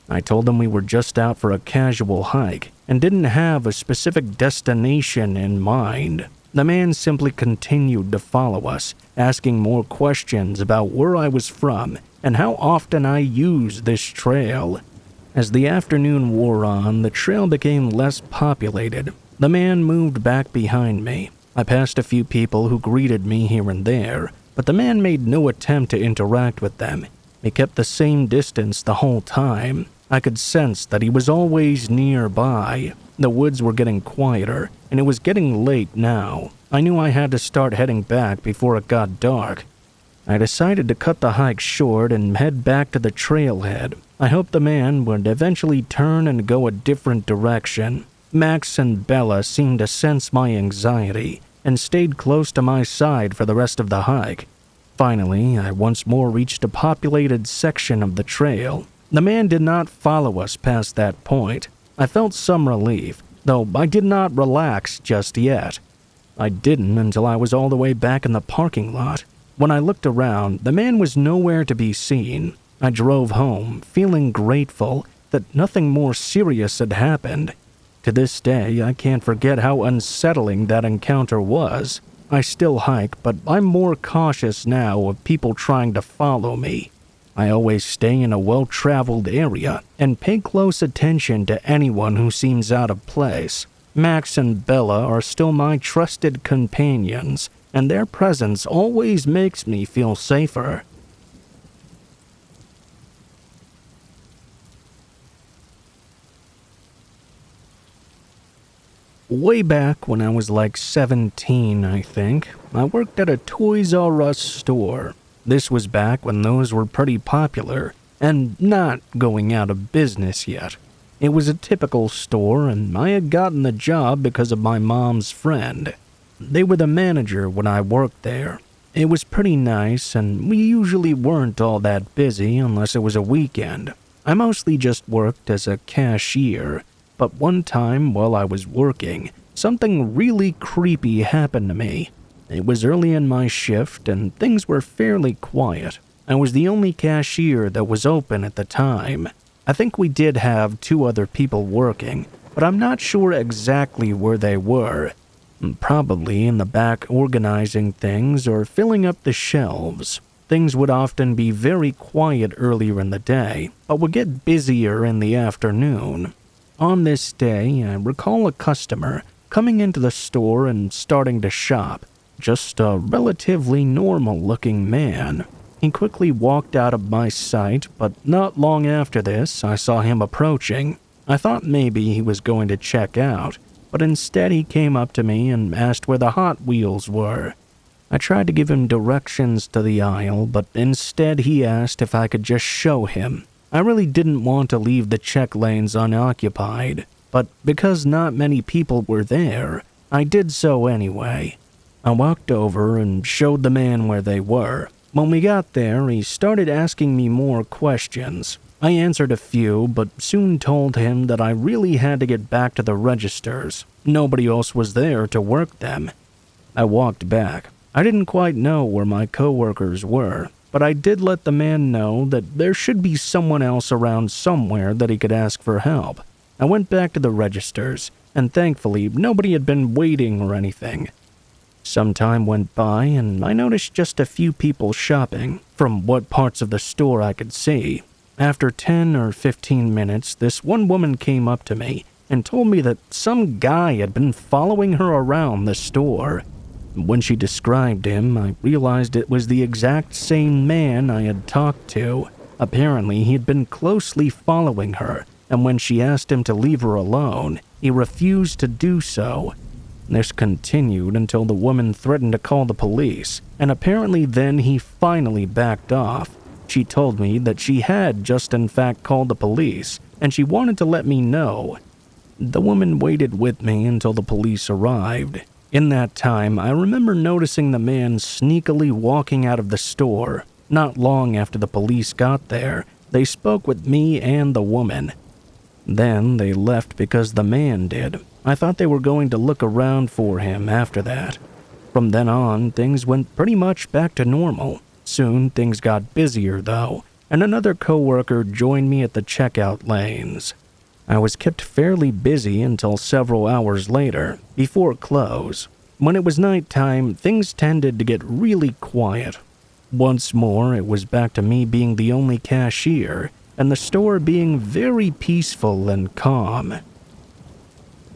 I told him we were just out for a casual hike and didn't have a specific destination in mind. The man simply continued to follow us, asking more questions about where I was from and how often I used this trail. As the afternoon wore on, the trail became less populated. The man moved back behind me. I passed a few people who greeted me here and there, but the man made no attempt to interact with them. He kept the same distance the whole time. I could sense that he was always nearby. The woods were getting quieter, and it was getting late now. I knew I had to start heading back before it got dark. I decided to cut the hike short and head back to the trailhead. I hoped the man would eventually turn and go a different direction. Max and Bella seemed to sense my anxiety and stayed close to my side for the rest of the hike. Finally, I once more reached a populated section of the trail. The man did not follow us past that point. I felt some relief, though I did not relax just yet. I didn't until I was all the way back in the parking lot. When I looked around, the man was nowhere to be seen. I drove home, feeling grateful that nothing more serious had happened. To this day, I can't forget how unsettling that encounter was. I still hike, but I'm more cautious now of people trying to follow me. I always stay in a well-traveled area and pay close attention to anyone who seems out of place. Max and Bella are still my trusted companions, and their presence always makes me feel safer. Way back when I was like 17, I think, I worked at a Toys R Us store. This was back when those were pretty popular and not going out of business yet. It was a typical store, and I had gotten the job because of my mom's friend. They were the manager when I worked there. It was pretty nice, and we usually weren't all that busy unless it was a weekend. I mostly just worked as a cashier, but one time while I was working, something really creepy happened to me. It was early in my shift, and things were fairly quiet. I was the only cashier that was open at the time. I think we did have 2 other people working, but I'm not sure exactly where they were. Probably in the back organizing things or filling up the shelves. Things would often be very quiet earlier in the day, but would get busier in the afternoon. On this day, I recall a customer coming into the store and starting to shop. Just a relatively normal-looking man. He quickly walked out of my sight, but not long after this, I saw him approaching. I thought maybe he was going to check out, but instead he came up to me and asked where the Hot Wheels were. I tried to give him directions to the aisle, but instead he asked if I could just show him. I really didn't want to leave the check lanes unoccupied, but because not many people were there, I did so anyway. I walked over and showed the man where they were. When we got there, he started asking me more questions. I answered a few, but soon told him that I really had to get back to the registers. Nobody else was there to work them. I walked back. I didn't quite know where my coworkers were. but I did let the man know that there should be someone else around somewhere that he could ask for help. I went back to the registers, and thankfully nobody had been waiting or anything. Some time went by, and I noticed just a few people shopping, from what parts of the store I could see. After 10 or 15 minutes, this one woman came up to me and told me that some guy had been following her around the store. When she described him, I realized it was the exact same man I had talked to. Apparently, he had been closely following her, and when she asked him to leave her alone, he refused to do so. This continued until the woman threatened to call the police, and apparently then he finally backed off. She told me that she had just in fact called the police, and she wanted to let me know. The woman waited with me until the police arrived. In that time, I remember noticing the man sneakily walking out of the store. Not long after the police got there, they spoke with me and the woman. Then they left because the man did. I thought they were going to look around for him after that. From then on, things went pretty much back to normal. Soon, things got busier, though, and another coworker joined me at the checkout lanes. I was kept fairly busy until several hours later, before close. When it was nighttime, things tended to get really quiet. Once more, it was back to me being the only cashier, and the store being very peaceful and calm.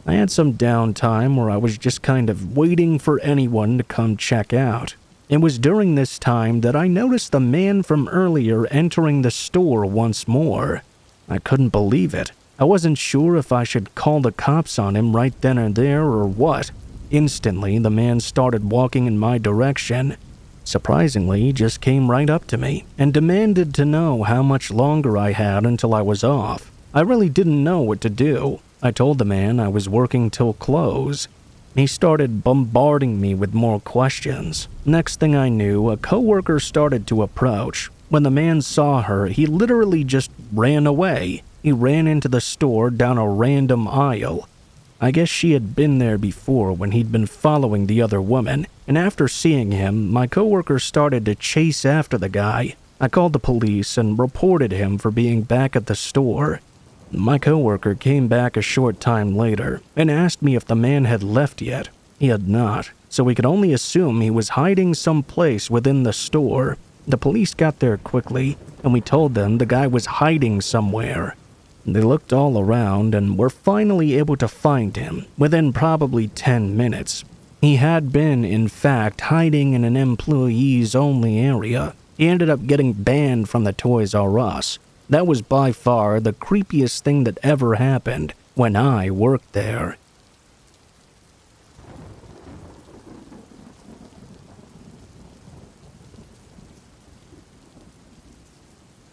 I had some downtime where I was just kind of waiting for anyone to come check out. It was during this time that I noticed the man from earlier entering the store once more. I couldn't believe it. I wasn't sure if I should call the cops on him right then and there or what. Instantly, the man started walking in my direction. Surprisingly, he just came right up to me and demanded to know how much longer I had until I was off. I really didn't know what to do. I told the man I was working till close. He started bombarding me with more questions. Next thing I knew, a coworker started to approach. When the man saw her, he literally just ran away. He ran into the store down a random aisle. I guess she had been there before when he'd been following the other woman, and after seeing him, my coworker started to chase after the guy. I called the police and reported him for being back at the store. My coworker came back a short time later and asked me if the man had left yet. He had not, so we could only assume he was hiding someplace within the store. The police got there quickly, and we told them the guy was hiding somewhere. They looked all around and were finally able to find him within probably 10 minutes. He had been, in fact, hiding in an employees-only area. He ended up getting banned from the Toys R Us. That was by far the creepiest thing that ever happened when I worked there.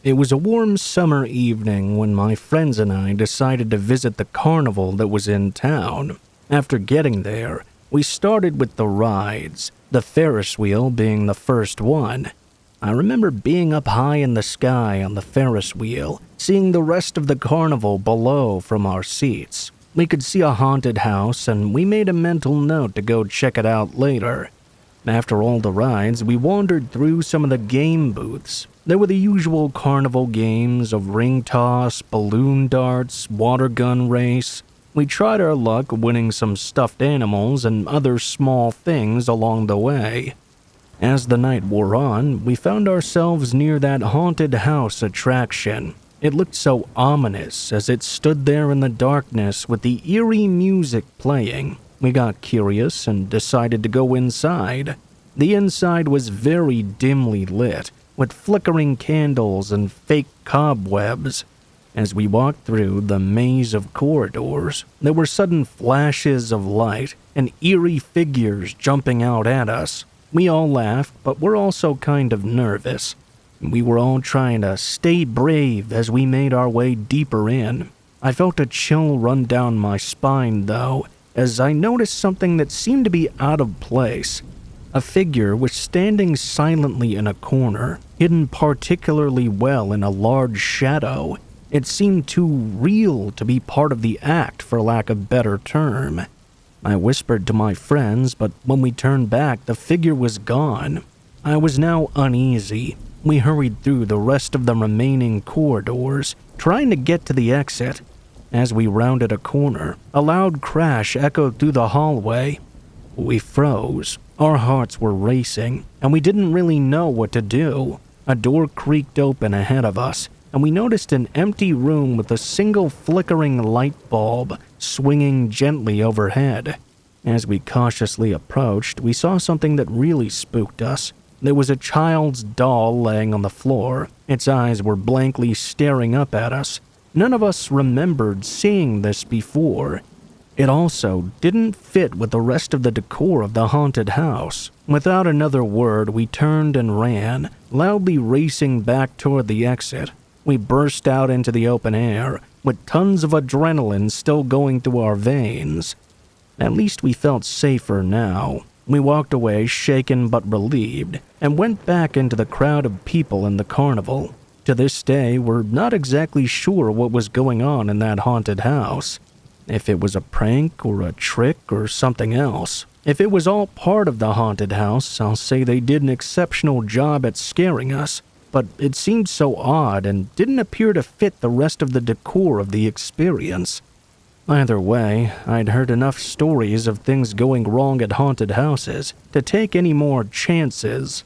It was a warm summer evening when my friends and I decided to visit the carnival that was in town. After getting there, we started with the rides, the Ferris wheel being the first one. I remember being up high in the sky on the Ferris wheel, seeing the rest of the carnival below from our seats. We could see a haunted house, and we made a mental note to go check it out later. After all the rides, we wandered through some of the game booths. There were the usual carnival games of ring toss, balloon darts, water gun race. We tried our luck winning some stuffed animals and other small things along the way. As the night wore on, we found ourselves near that haunted house attraction. It looked so ominous as it stood there in the darkness with the eerie music playing. We got curious and decided to go inside. The inside was very dimly lit, with flickering candles and fake cobwebs. As we walked through the maze of corridors, there were sudden flashes of light and eerie figures jumping out at us. We all laughed, but were also kind of nervous. We were all trying to stay brave as we made our way deeper in. I felt a chill run down my spine, though, as I noticed something that seemed to be out of place. A figure was standing silently in a corner, hidden particularly well in a large shadow. It seemed too real to be part of the act, for lack of a better term. I whispered to my friends, but when we turned back, the figure was gone. I was now uneasy. We hurried through the rest of the remaining corridors, trying to get to the exit. As we rounded a corner, a loud crash echoed through the hallway. We froze. Our hearts were racing, and we didn't really know what to do. A door creaked open ahead of us, and we noticed an empty room with a single flickering light bulb swinging gently overhead. As we cautiously approached, we saw something that really spooked us. There was a child's doll laying on the floor. Its eyes were blankly staring up at us. None of us remembered seeing this before. It also didn't fit with the rest of the decor of the haunted house. Without another word, we turned and ran, loudly racing back toward the exit. We burst out into the open air, with tons of adrenaline still going through our veins. At least we felt safer now. We walked away shaken but relieved, and went back into the crowd of people in the carnival. To this day, we're not exactly sure what was going on in that haunted house. If it was a prank or a trick or something else. If it was all part of the haunted house, I'll say they did an exceptional job at scaring us, but it seemed so odd and didn't appear to fit the rest of the decor of the experience. Either way, I'd heard enough stories of things going wrong at haunted houses to take any more chances.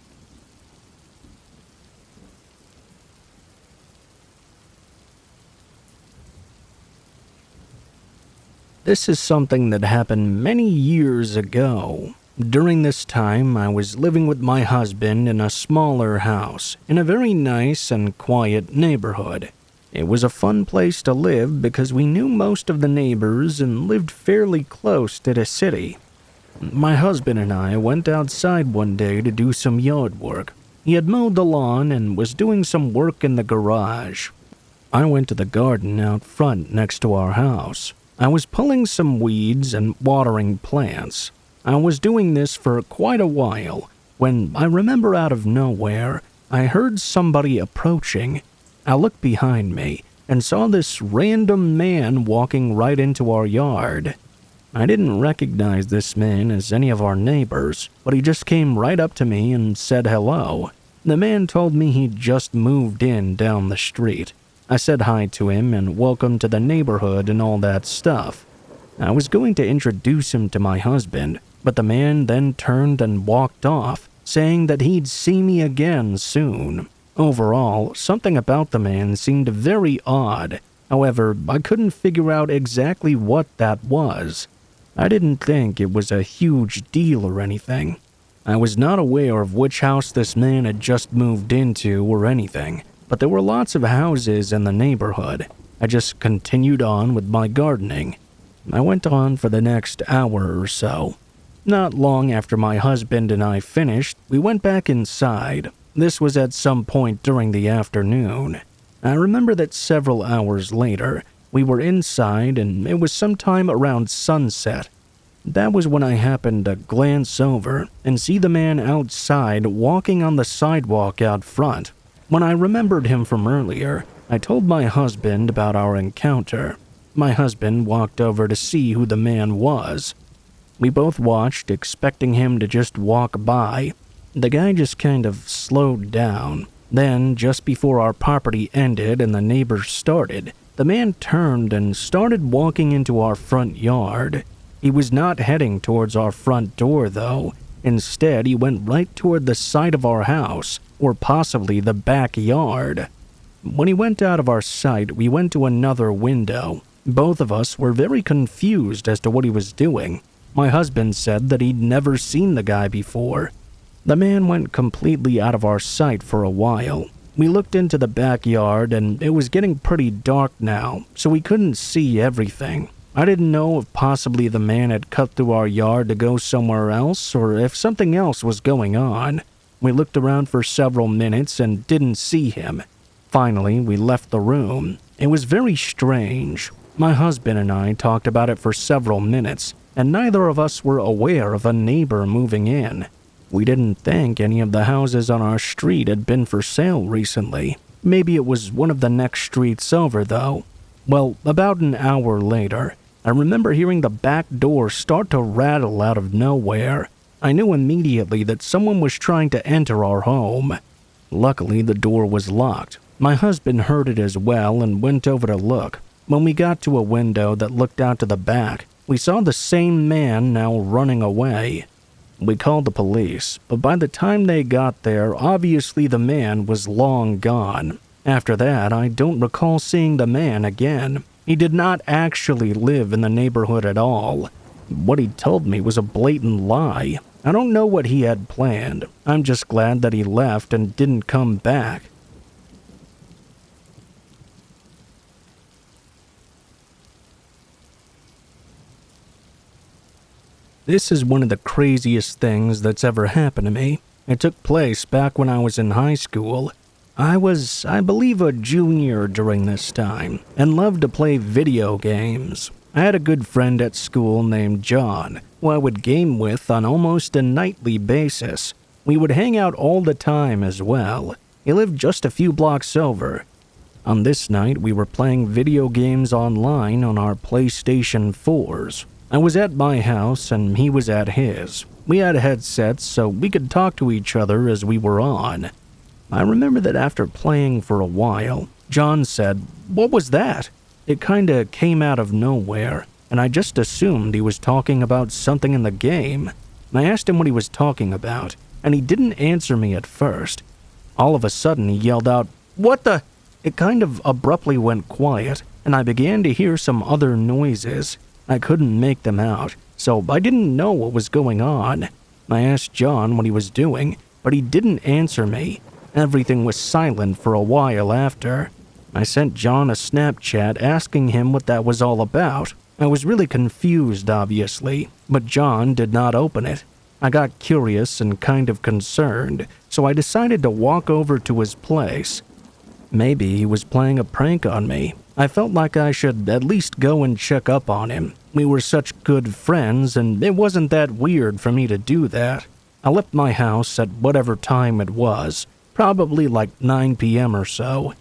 This is something that happened many years ago. During this time, I was living with my husband in a smaller house in a very nice and quiet neighborhood. It was a fun place to live because we knew most of the neighbors and lived fairly close to the city. My husband and I went outside one day to do some yard work. He had mowed the lawn and was doing some work in the garage. I went to the garden out front next to our house. I was pulling some weeds and watering plants. I was doing this for quite a while when I remember out of nowhere, I heard somebody approaching. I looked behind me and saw this random man walking right into our yard. I didn't recognize this man as any of our neighbors, but he just came right up to me and said hello. The man told me he'd just moved in down the street. I said hi to him and welcome to the neighborhood and all that stuff. I was going to introduce him to my husband, but the man then turned and walked off, saying that he'd see me again soon. Overall, something about the man seemed very odd. However, I couldn't figure out exactly what that was. I didn't think it was a huge deal or anything. I was not aware of which house this man had just moved into or anything, but there were lots of houses in the neighborhood. I just continued on with my gardening. I went on for the next hour or so. Not long after my husband and I finished, we went back inside. This was at some point during the afternoon. I remember that several hours later, we were inside and it was sometime around sunset. That was when I happened to glance over and see the man outside walking on the sidewalk out front. When I remembered him from earlier, I told my husband about our encounter. My husband walked over to see who the man was. We both watched, expecting him to just walk by. The guy just kind of slowed down. Then, just before our property ended and the neighbors started, the man turned and started walking into our front yard. He was not heading towards our front door, though. Instead, he went right toward the side of our house, or possibly the backyard. When he went out of our sight, we went to another window. Both of us were very confused as to what he was doing. My husband said that he'd never seen the guy before. The man went completely out of our sight for a while. We looked into the backyard and it was getting pretty dark now, so we couldn't see everything. I didn't know if possibly the man had cut through our yard to go somewhere else or if something else was going on. We looked around for several minutes and didn't see him. Finally, we left the room. It was very strange. My husband and I talked about it for several minutes, and neither of us were aware of a neighbor moving in. We didn't think any of the houses on our street had been for sale recently. Maybe it was one of the next streets over, though. Well, about an hour later, I remember hearing the back door start to rattle out of nowhere. I knew immediately that someone was trying to enter our home. Luckily, the door was locked. My husband heard it as well and went over to look. When we got to a window that looked out to the back, we saw the same man now running away. We called the police, but by the time they got there, obviously the man was long gone. After that, I don't recall seeing the man again. He did not actually live in the neighborhood at all. What he told me was a blatant lie. I don't know what he had planned. I'm just glad that he left and didn't come back. This is one of the craziest things that's ever happened to me. It took place back when I was in high school. I was, I believe, a junior during this time, and loved to play video games. I had a good friend at school named John, who I would game with on almost a nightly basis. We would hang out all the time as well. He lived just a few blocks over. On this night, we were playing video games online on our PlayStation 4s. I was at my house and he was at his. We had headsets so we could talk to each other as we were on. I remember that after playing for a while, John said, "What was that?" It kinda came out of nowhere, and I just assumed he was talking about something in the game. I asked him what he was talking about, and he didn't answer me at first. All of a sudden, he yelled out, "What the?" It kind of abruptly went quiet, and I began to hear some other noises. I couldn't make them out, so I didn't know what was going on. I asked John what he was doing, but he didn't answer me. Everything was silent for a while after. I sent John a Snapchat asking him what that was all about. I was really confused, obviously, but John did not open it. I got curious and kind of concerned, so I decided to walk over to his place. Maybe he was playing a prank on me. I felt like I should at least go and check up on him. We were such good friends, and it wasn't that weird for me to do that. I left my house at whatever time it was, probably like 9 p.m. or so.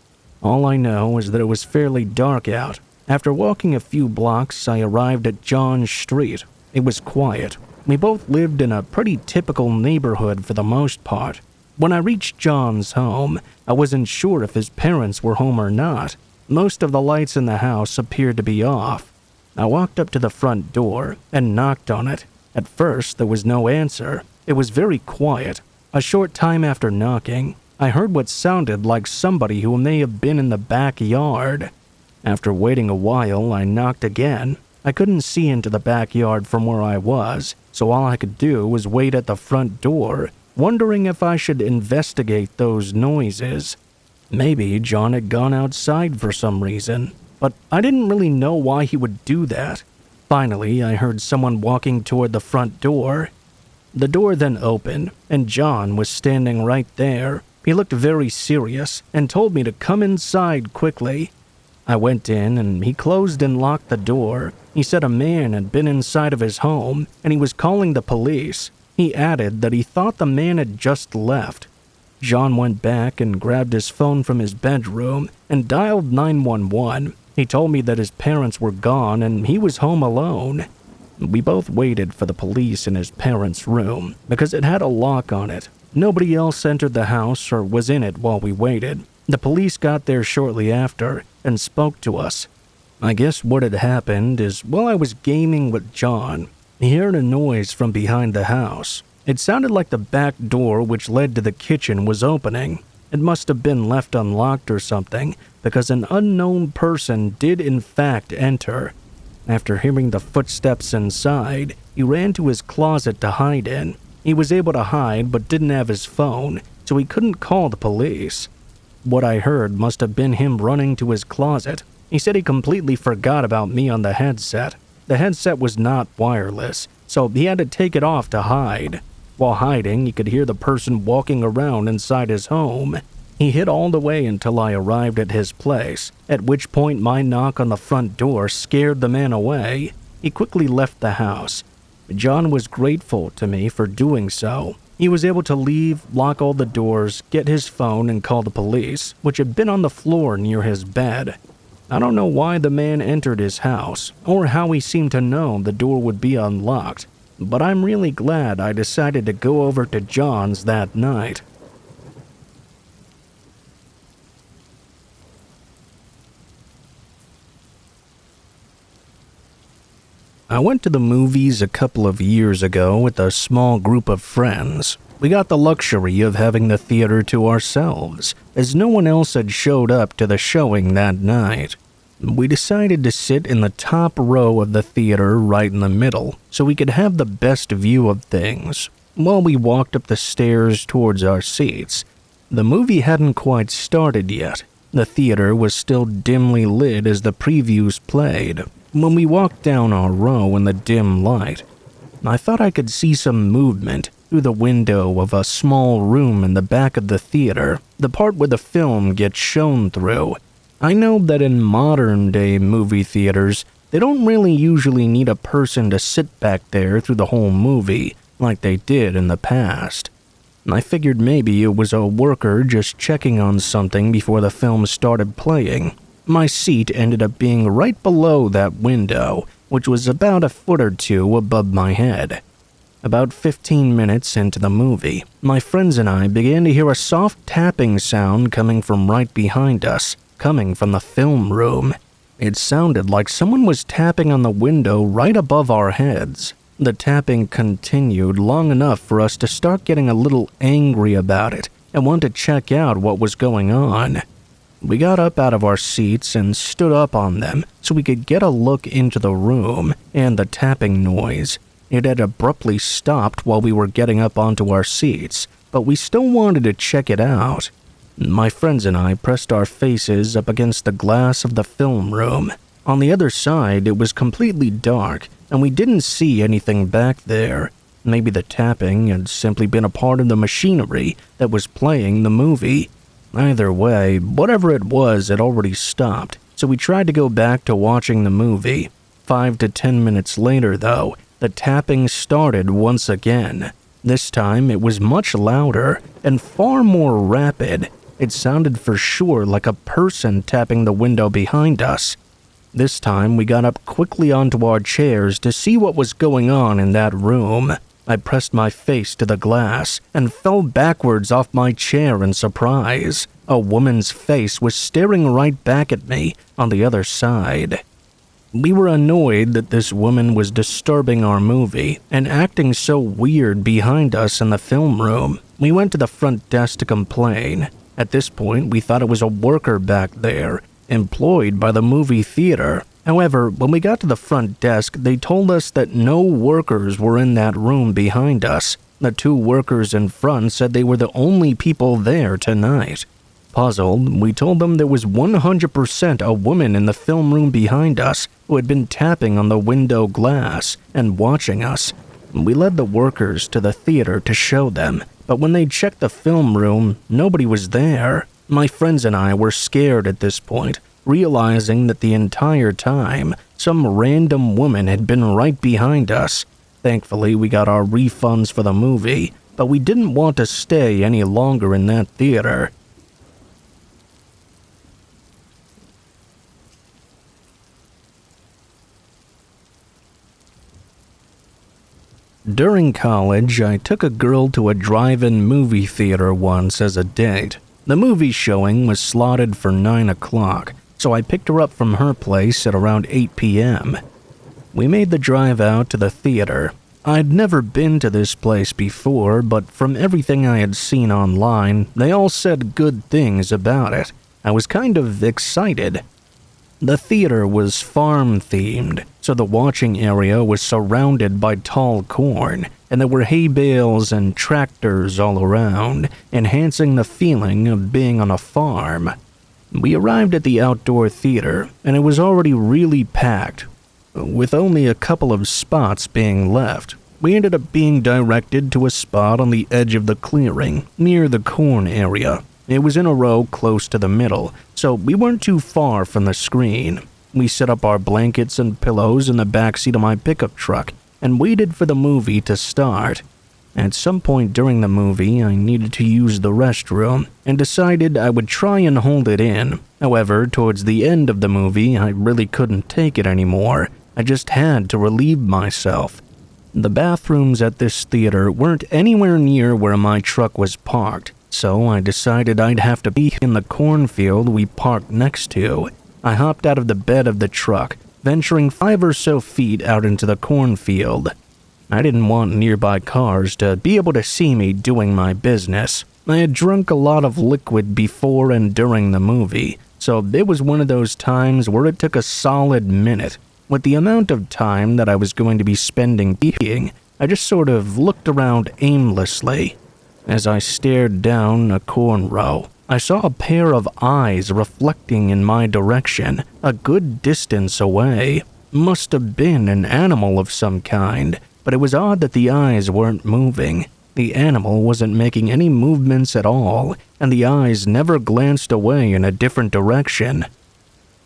All I know is that it was fairly dark out. After walking a few blocks, I arrived at John's street. It was quiet. We both lived in a pretty typical neighborhood for the most part. When I reached John's home, I wasn't sure if his parents were home or not. Most of the lights in the house appeared to be off. I walked up to the front door and knocked on it. At first, there was no answer. It was very quiet. A short time after knocking, I heard what sounded like somebody who may have been in the backyard. After waiting a while, I knocked again. I couldn't see into the backyard from where I was, so all I could do was wait at the front door, wondering if I should investigate those noises. Maybe John had gone outside for some reason, but I didn't really know why he would do that. Finally, I heard someone walking toward the front door. The door then opened, and John was standing right there. He looked very serious and told me to come inside quickly. I went in, and he closed and locked the door. He said a man had been inside of his home, and he was calling the police. He added that he thought the man had just left. John went back and grabbed his phone from his bedroom and dialed 911. He told me that his parents were gone and he was home alone. We both waited for the police in his parents' room because it had a lock on it. Nobody else entered the house or was in it while we waited. The police got there shortly after and spoke to us. I guess what had happened is while I was gaming with John, he heard a noise from behind the house. It sounded like the back door which led to the kitchen was opening. It must have been left unlocked or something, because an unknown person did in fact enter. After hearing the footsteps inside, he ran to his closet to hide in. He was able to hide but didn't have his phone, so he couldn't call the police. What I heard must have been him running to his closet. He said he completely forgot about me on the headset. The headset was not wireless, so he had to take it off to hide. While hiding, he could hear the person walking around inside his home. He hid all the way until I arrived at his place, at which point my knock on the front door scared the man away. He quickly left the house. John was grateful to me for doing so. He was able to leave, lock all the doors, get his phone, and call the police, which had been on the floor near his bed. I don't know why the man entered his house, or how he seemed to know the door would be unlocked, but I'm really glad I decided to go over to John's that night. I went to the movies a couple of years ago with a small group of friends. We got the luxury of having the theater to ourselves, as no one else had showed up to the showing that night. We decided to sit in the top row of the theater right in the middle, so we could have the best view of things. While we walked up the stairs towards our seats, the movie hadn't quite started yet. The theater was still dimly lit as the previews played. When we walked down our row in the dim light, I thought I could see some movement through the window of a small room in the back of the theater, the part where the film gets shown through. I know that in modern-day movie theaters, they don't really usually need a person to sit back there through the whole movie like they did in the past. I figured maybe it was a worker just checking on something before the film started playing. My seat ended up being right below that window, which was about a foot or two above my head. About 15 minutes into the movie, my friends and I began to hear a soft tapping sound coming from right behind us, coming from the film room. It sounded like someone was tapping on the window right above our heads. The tapping continued long enough for us to start getting a little angry about it and want to check out what was going on. We got up out of our seats and stood up on them so we could get a look into the room and the tapping noise. It had abruptly stopped while we were getting up onto our seats, but we still wanted to check it out. My friends and I pressed our faces up against the glass of the film room. On the other side, it was completely dark, and we didn't see anything back there. Maybe the tapping had simply been a part of the machinery that was playing the movie. Either way, whatever it was had already stopped, so we tried to go back to watching the movie. 5 to 10 minutes later, though, the tapping started once again. This time, it was much louder and far more rapid. It sounded for sure like a person tapping the window behind us. This time, we got up quickly onto our chairs to see what was going on in that room. I pressed my face to the glass and fell backwards off my chair in surprise. A woman's face was staring right back at me on the other side. We were annoyed that this woman was disturbing our movie and acting so weird behind us in the film room. We went to the front desk to complain. At this point, we thought it was a worker back there, employed by the movie theater. However, when we got to the front desk, they told us that no workers were in that room behind us. The 2 workers in front said they were the only people there tonight. Puzzled, we told them there was 100% a woman in the film room behind us who had been tapping on the window glass and watching us. We led the workers to the theater to show them, but when they checked the film room, nobody was there. My friends and I were scared at this point, realizing that the entire time, some random woman had been right behind us. Thankfully, we got our refunds for the movie, but we didn't want to stay any longer in that theater. During college, I took a girl to a drive-in movie theater once as a date. The movie showing was slotted for 9 o'clock, so I picked her up from her place at around 8 p.m. We made the drive out to the theater. I'd never been to this place before, but from everything I had seen online, they all said good things about it. I was kind of excited. The theater was farm-themed, so the watching area was surrounded by tall corn, and there were hay bales and tractors all around, enhancing the feeling of being on a farm. We arrived at the outdoor theater, and it was already really packed, with only a couple of spots being left. We ended up being directed to a spot on the edge of the clearing, near the corn area. It was in a row close to the middle, so we weren't too far from the screen. We set up our blankets and pillows in the backseat of my pickup truck and waited for the movie to start. At some point during the movie, I needed to use the restroom and decided I would try and hold it in. However, towards the end of the movie, I really couldn't take it anymore. I just had to relieve myself. The bathrooms at this theater weren't anywhere near where my truck was parked, so I decided I'd have to be in the cornfield we parked next to. I hopped out of the bed of the truck, venturing 5 or so feet out into the cornfield. I didn't want nearby cars to be able to see me doing my business. I had drunk a lot of liquid before and during the movie, so it was one of those times where it took a solid minute. With the amount of time that I was going to be spending peeing, I just sort of looked around aimlessly. As I stared down a corn row, I saw a pair of eyes reflecting in my direction, a good distance away. Must have been an animal of some kind, but it was odd that the eyes weren't moving. The animal wasn't making any movements at all, and the eyes never glanced away in a different direction.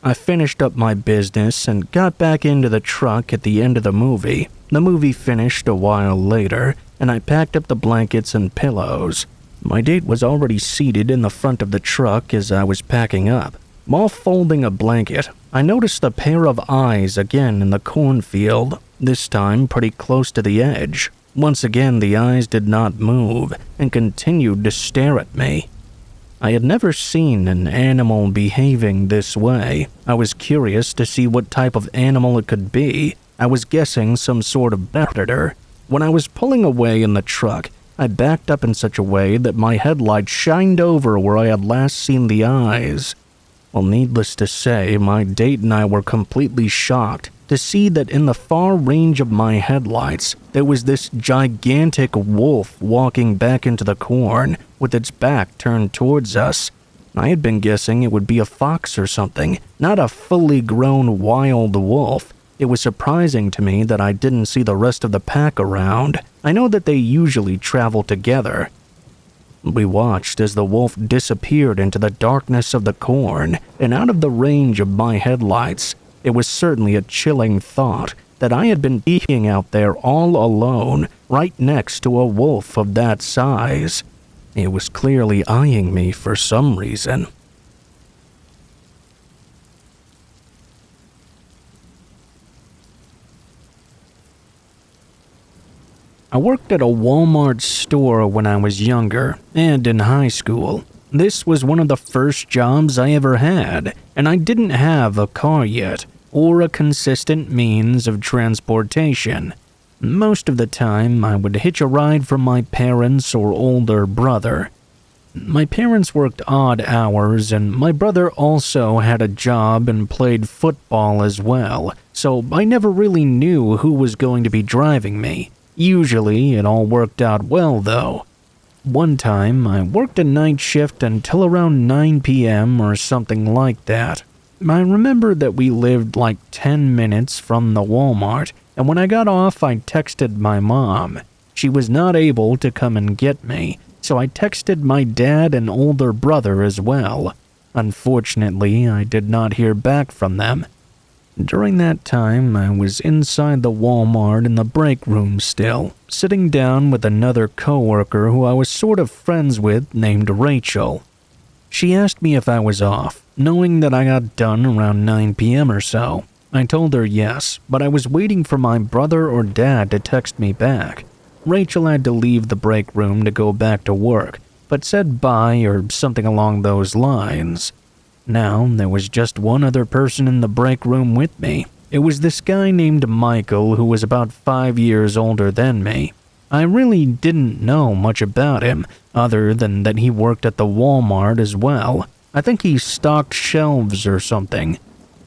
I finished up my business and got back into the truck at the end of the movie. The movie finished a while later, and I packed up the blankets and pillows. My date was already seated in the front of the truck as I was packing up. While folding a blanket, I noticed a pair of eyes again in the cornfield, this time pretty close to the edge. Once again, the eyes did not move and continued to stare at me. I had never seen an animal behaving this way. I was curious to see what type of animal it could be. I was guessing some sort of predator. When I was pulling away in the truck, I backed up in such a way that my headlight shined over where I had last seen the eyes. Well, needless to say, my date and I were completely shocked to see that in the far range of my headlights, there was this gigantic wolf walking back into the corn with its back turned towards us. I had been guessing it would be a fox or something, not a fully grown wild wolf. It was surprising to me that I didn't see the rest of the pack around. I know that they usually travel together. We watched as the wolf disappeared into the darkness of the corn and out of the range of my headlights. It was certainly a chilling thought that I had been peeking out there all alone, right next to a wolf of that size. It was clearly eyeing me for some reason. I worked at a Walmart store when I was younger and in high school. This was one of the first jobs I ever had, and I didn't have a car yet, or a consistent means of transportation. Most of the time, I would hitch a ride from my parents or older brother. My parents worked odd hours, and my brother also had a job and played football as well, so I never really knew who was going to be driving me. Usually, it all worked out well, though. One time, I worked a night shift until around 9 p.m. or something like that. I remember that we lived like 10 minutes from the Walmart, and when I got off, I texted my mom. She was not able to come and get me, so I texted my dad and older brother as well. Unfortunately, I did not hear back from them. During that time, I was inside the Walmart in the break room still, sitting down with another coworker who I was sort of friends with named Rachel. She asked me if I was off, knowing that I got done around 9 p.m. or so. I told her yes, but I was waiting for my brother or dad to text me back. Rachel had to leave the break room to go back to work, but said bye or something along those lines. Now, there was just one other person in the break room with me. It was this guy named Michael who was about 5 years older than me. I really didn't know much about him, other than that he worked at the Walmart as well. I think he stocked shelves or something.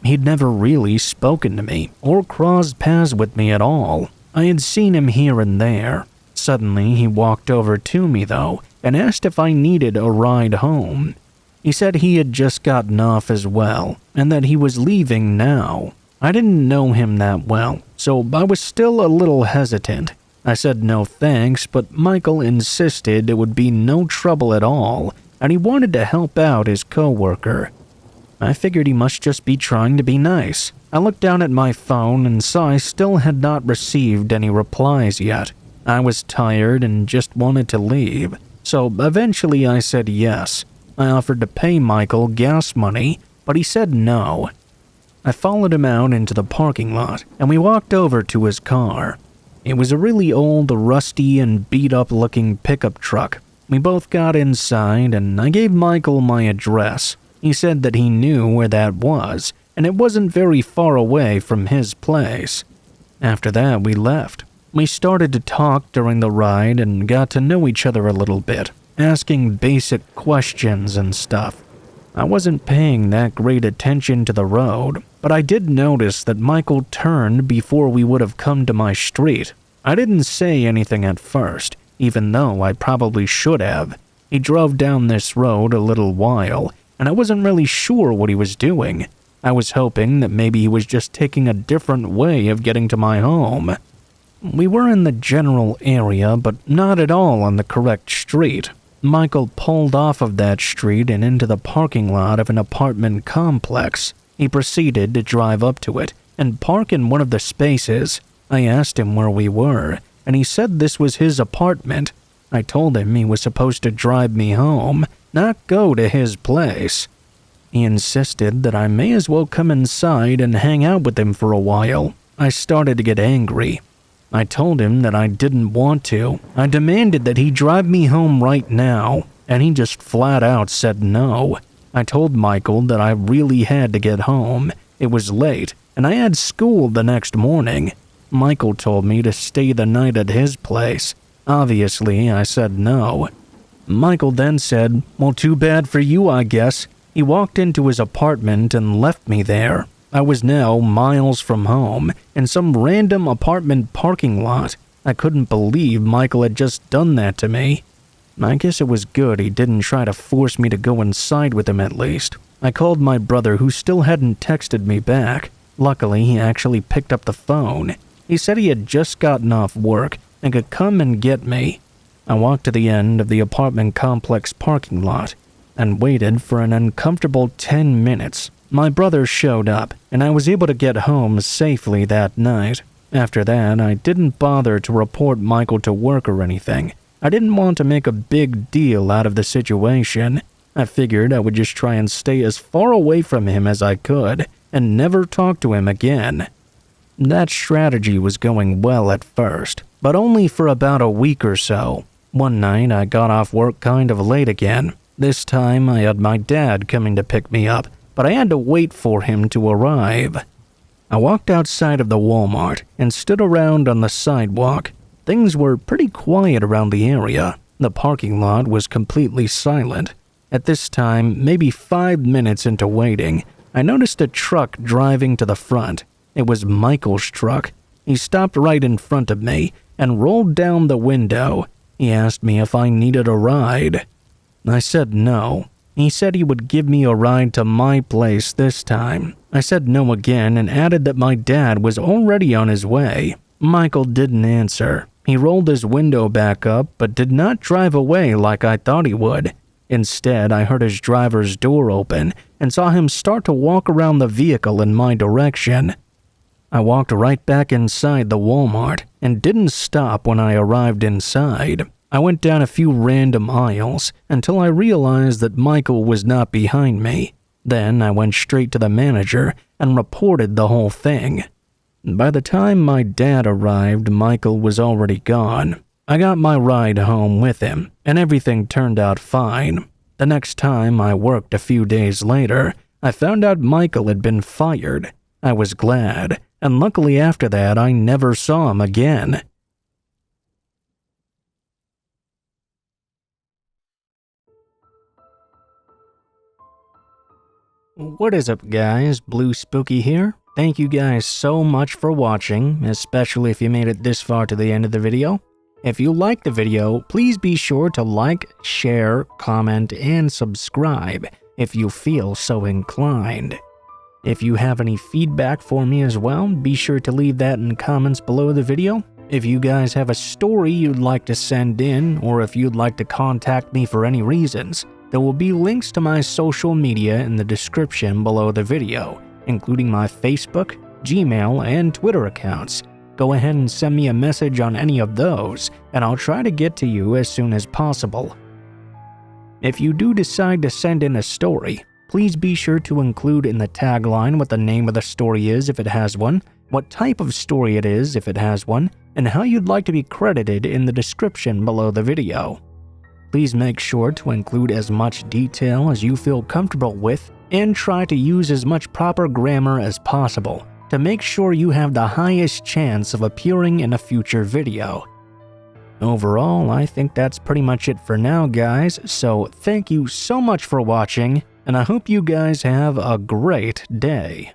He'd never really spoken to me or crossed paths with me at all. I had seen him here and there. Suddenly, he walked over to me, though, and asked if I needed a ride home. He said he had just gotten off as well, and that he was leaving now. I didn't know him that well, so I was still a little hesitant. I said no thanks, but Michael insisted it would be no trouble at all, and he wanted to help out his coworker. I figured he must just be trying to be nice. I looked down at my phone and saw I still had not received any replies yet. I was tired and just wanted to leave, so eventually I said yes. I offered to pay Michael gas money, but he said no. I followed him out into the parking lot, and we walked over to his car. It was a really old, rusty, and beat-up-looking pickup truck. We both got inside, and I gave Michael my address. He said that he knew where that was, and it wasn't very far away from his place. After that, we left. We started to talk during the ride and got to know each other a little bit, asking basic questions and stuff. I wasn't paying that great attention to the road, but I did notice that Michael turned before we would have come to my street. I didn't say anything at first, even though I probably should have. He drove down this road a little while, and I wasn't really sure what he was doing. I was hoping that maybe he was just taking a different way of getting to my home. We were in the general area, but not at all on the correct street. Michael pulled off of that street and into the parking lot of an apartment complex. He proceeded to drive up to it and park in one of the spaces. I asked him where we were, and he said this was his apartment. I told him he was supposed to drive me home, not go to his place. He insisted that I may as well come inside and hang out with him for a while. I started to get angry. I told him that I didn't want to. I demanded that he drive me home right now, and he just flat out said no. I told Michael that I really had to get home. It was late, and I had school the next morning. Michael told me to stay the night at his place. Obviously, I said no. Michael then said, "Well, too bad for you, I guess." He walked into his apartment and left me there. I was now miles from home, in some random apartment parking lot. I couldn't believe Michael had just done that to me. I guess it was good he didn't try to force me to go inside with him at least. I called my brother, who still hadn't texted me back. Luckily, he actually picked up the phone. He said he had just gotten off work and could come and get me. I walked to the end of the apartment complex parking lot and waited for an uncomfortable 10 minutes. My brother showed up, and I was able to get home safely that night. After that, I didn't bother to report Michael to work or anything. I didn't want to make a big deal out of the situation. I figured I would just try and stay as far away from him as I could, and never talk to him again. That strategy was going well at first, but only for about a week or so. One night, I got off work kind of late again. This time, I had my dad coming to pick me up, but I had to wait for him to arrive. I walked outside of the Walmart and stood around on the sidewalk. Things were pretty quiet around the area. The parking lot was completely silent. At this time, maybe 5 minutes into waiting, I noticed a truck driving to the front. It was Michael's truck. He stopped right in front of me and rolled down the window. He asked me if I needed a ride. I said no. He said he would give me a ride to my place this time. I said no again and added that my dad was already on his way. Michael didn't answer. He rolled his window back up but did not drive away like I thought he would. Instead, I heard his driver's door open and saw him start to walk around the vehicle in my direction. I walked right back inside the Walmart and didn't stop when I arrived inside. I went down a few random aisles until I realized that Michael was not behind me. Then I went straight to the manager and reported the whole thing. By the time my dad arrived, Michael was already gone. I got my ride home with him, and everything turned out fine. The next time I worked a few days later, I found out Michael had been fired. I was glad, and luckily after that I never saw him again. What is up, guys? Blue Spooky here. Thank you guys so much for watching, especially if you made it this far to the end of the video. If you liked the video, please be sure to like, share, comment, and subscribe if you feel so inclined. If you have any feedback for me as well, be sure to leave that in the comments below the video. If you guys have a story you'd like to send in, or if you'd like to contact me for any reasons, there will be links to my social media in the description below the video, including my Facebook, Gmail, and Twitter accounts. Go ahead and send me a message on any of those, and I'll try to get to you as soon as possible. If you do decide to send in a story, please be sure to include in the tagline what the name of the story is if it has one, what type of story it is if it has one, and how you'd like to be credited in the description below the video. Please make sure to include as much detail as you feel comfortable with and try to use as much proper grammar as possible to make sure you have the highest chance of appearing in a future video. Overall, I think that's pretty much it for now, guys, so thank you so much for watching, and I hope you guys have a great day.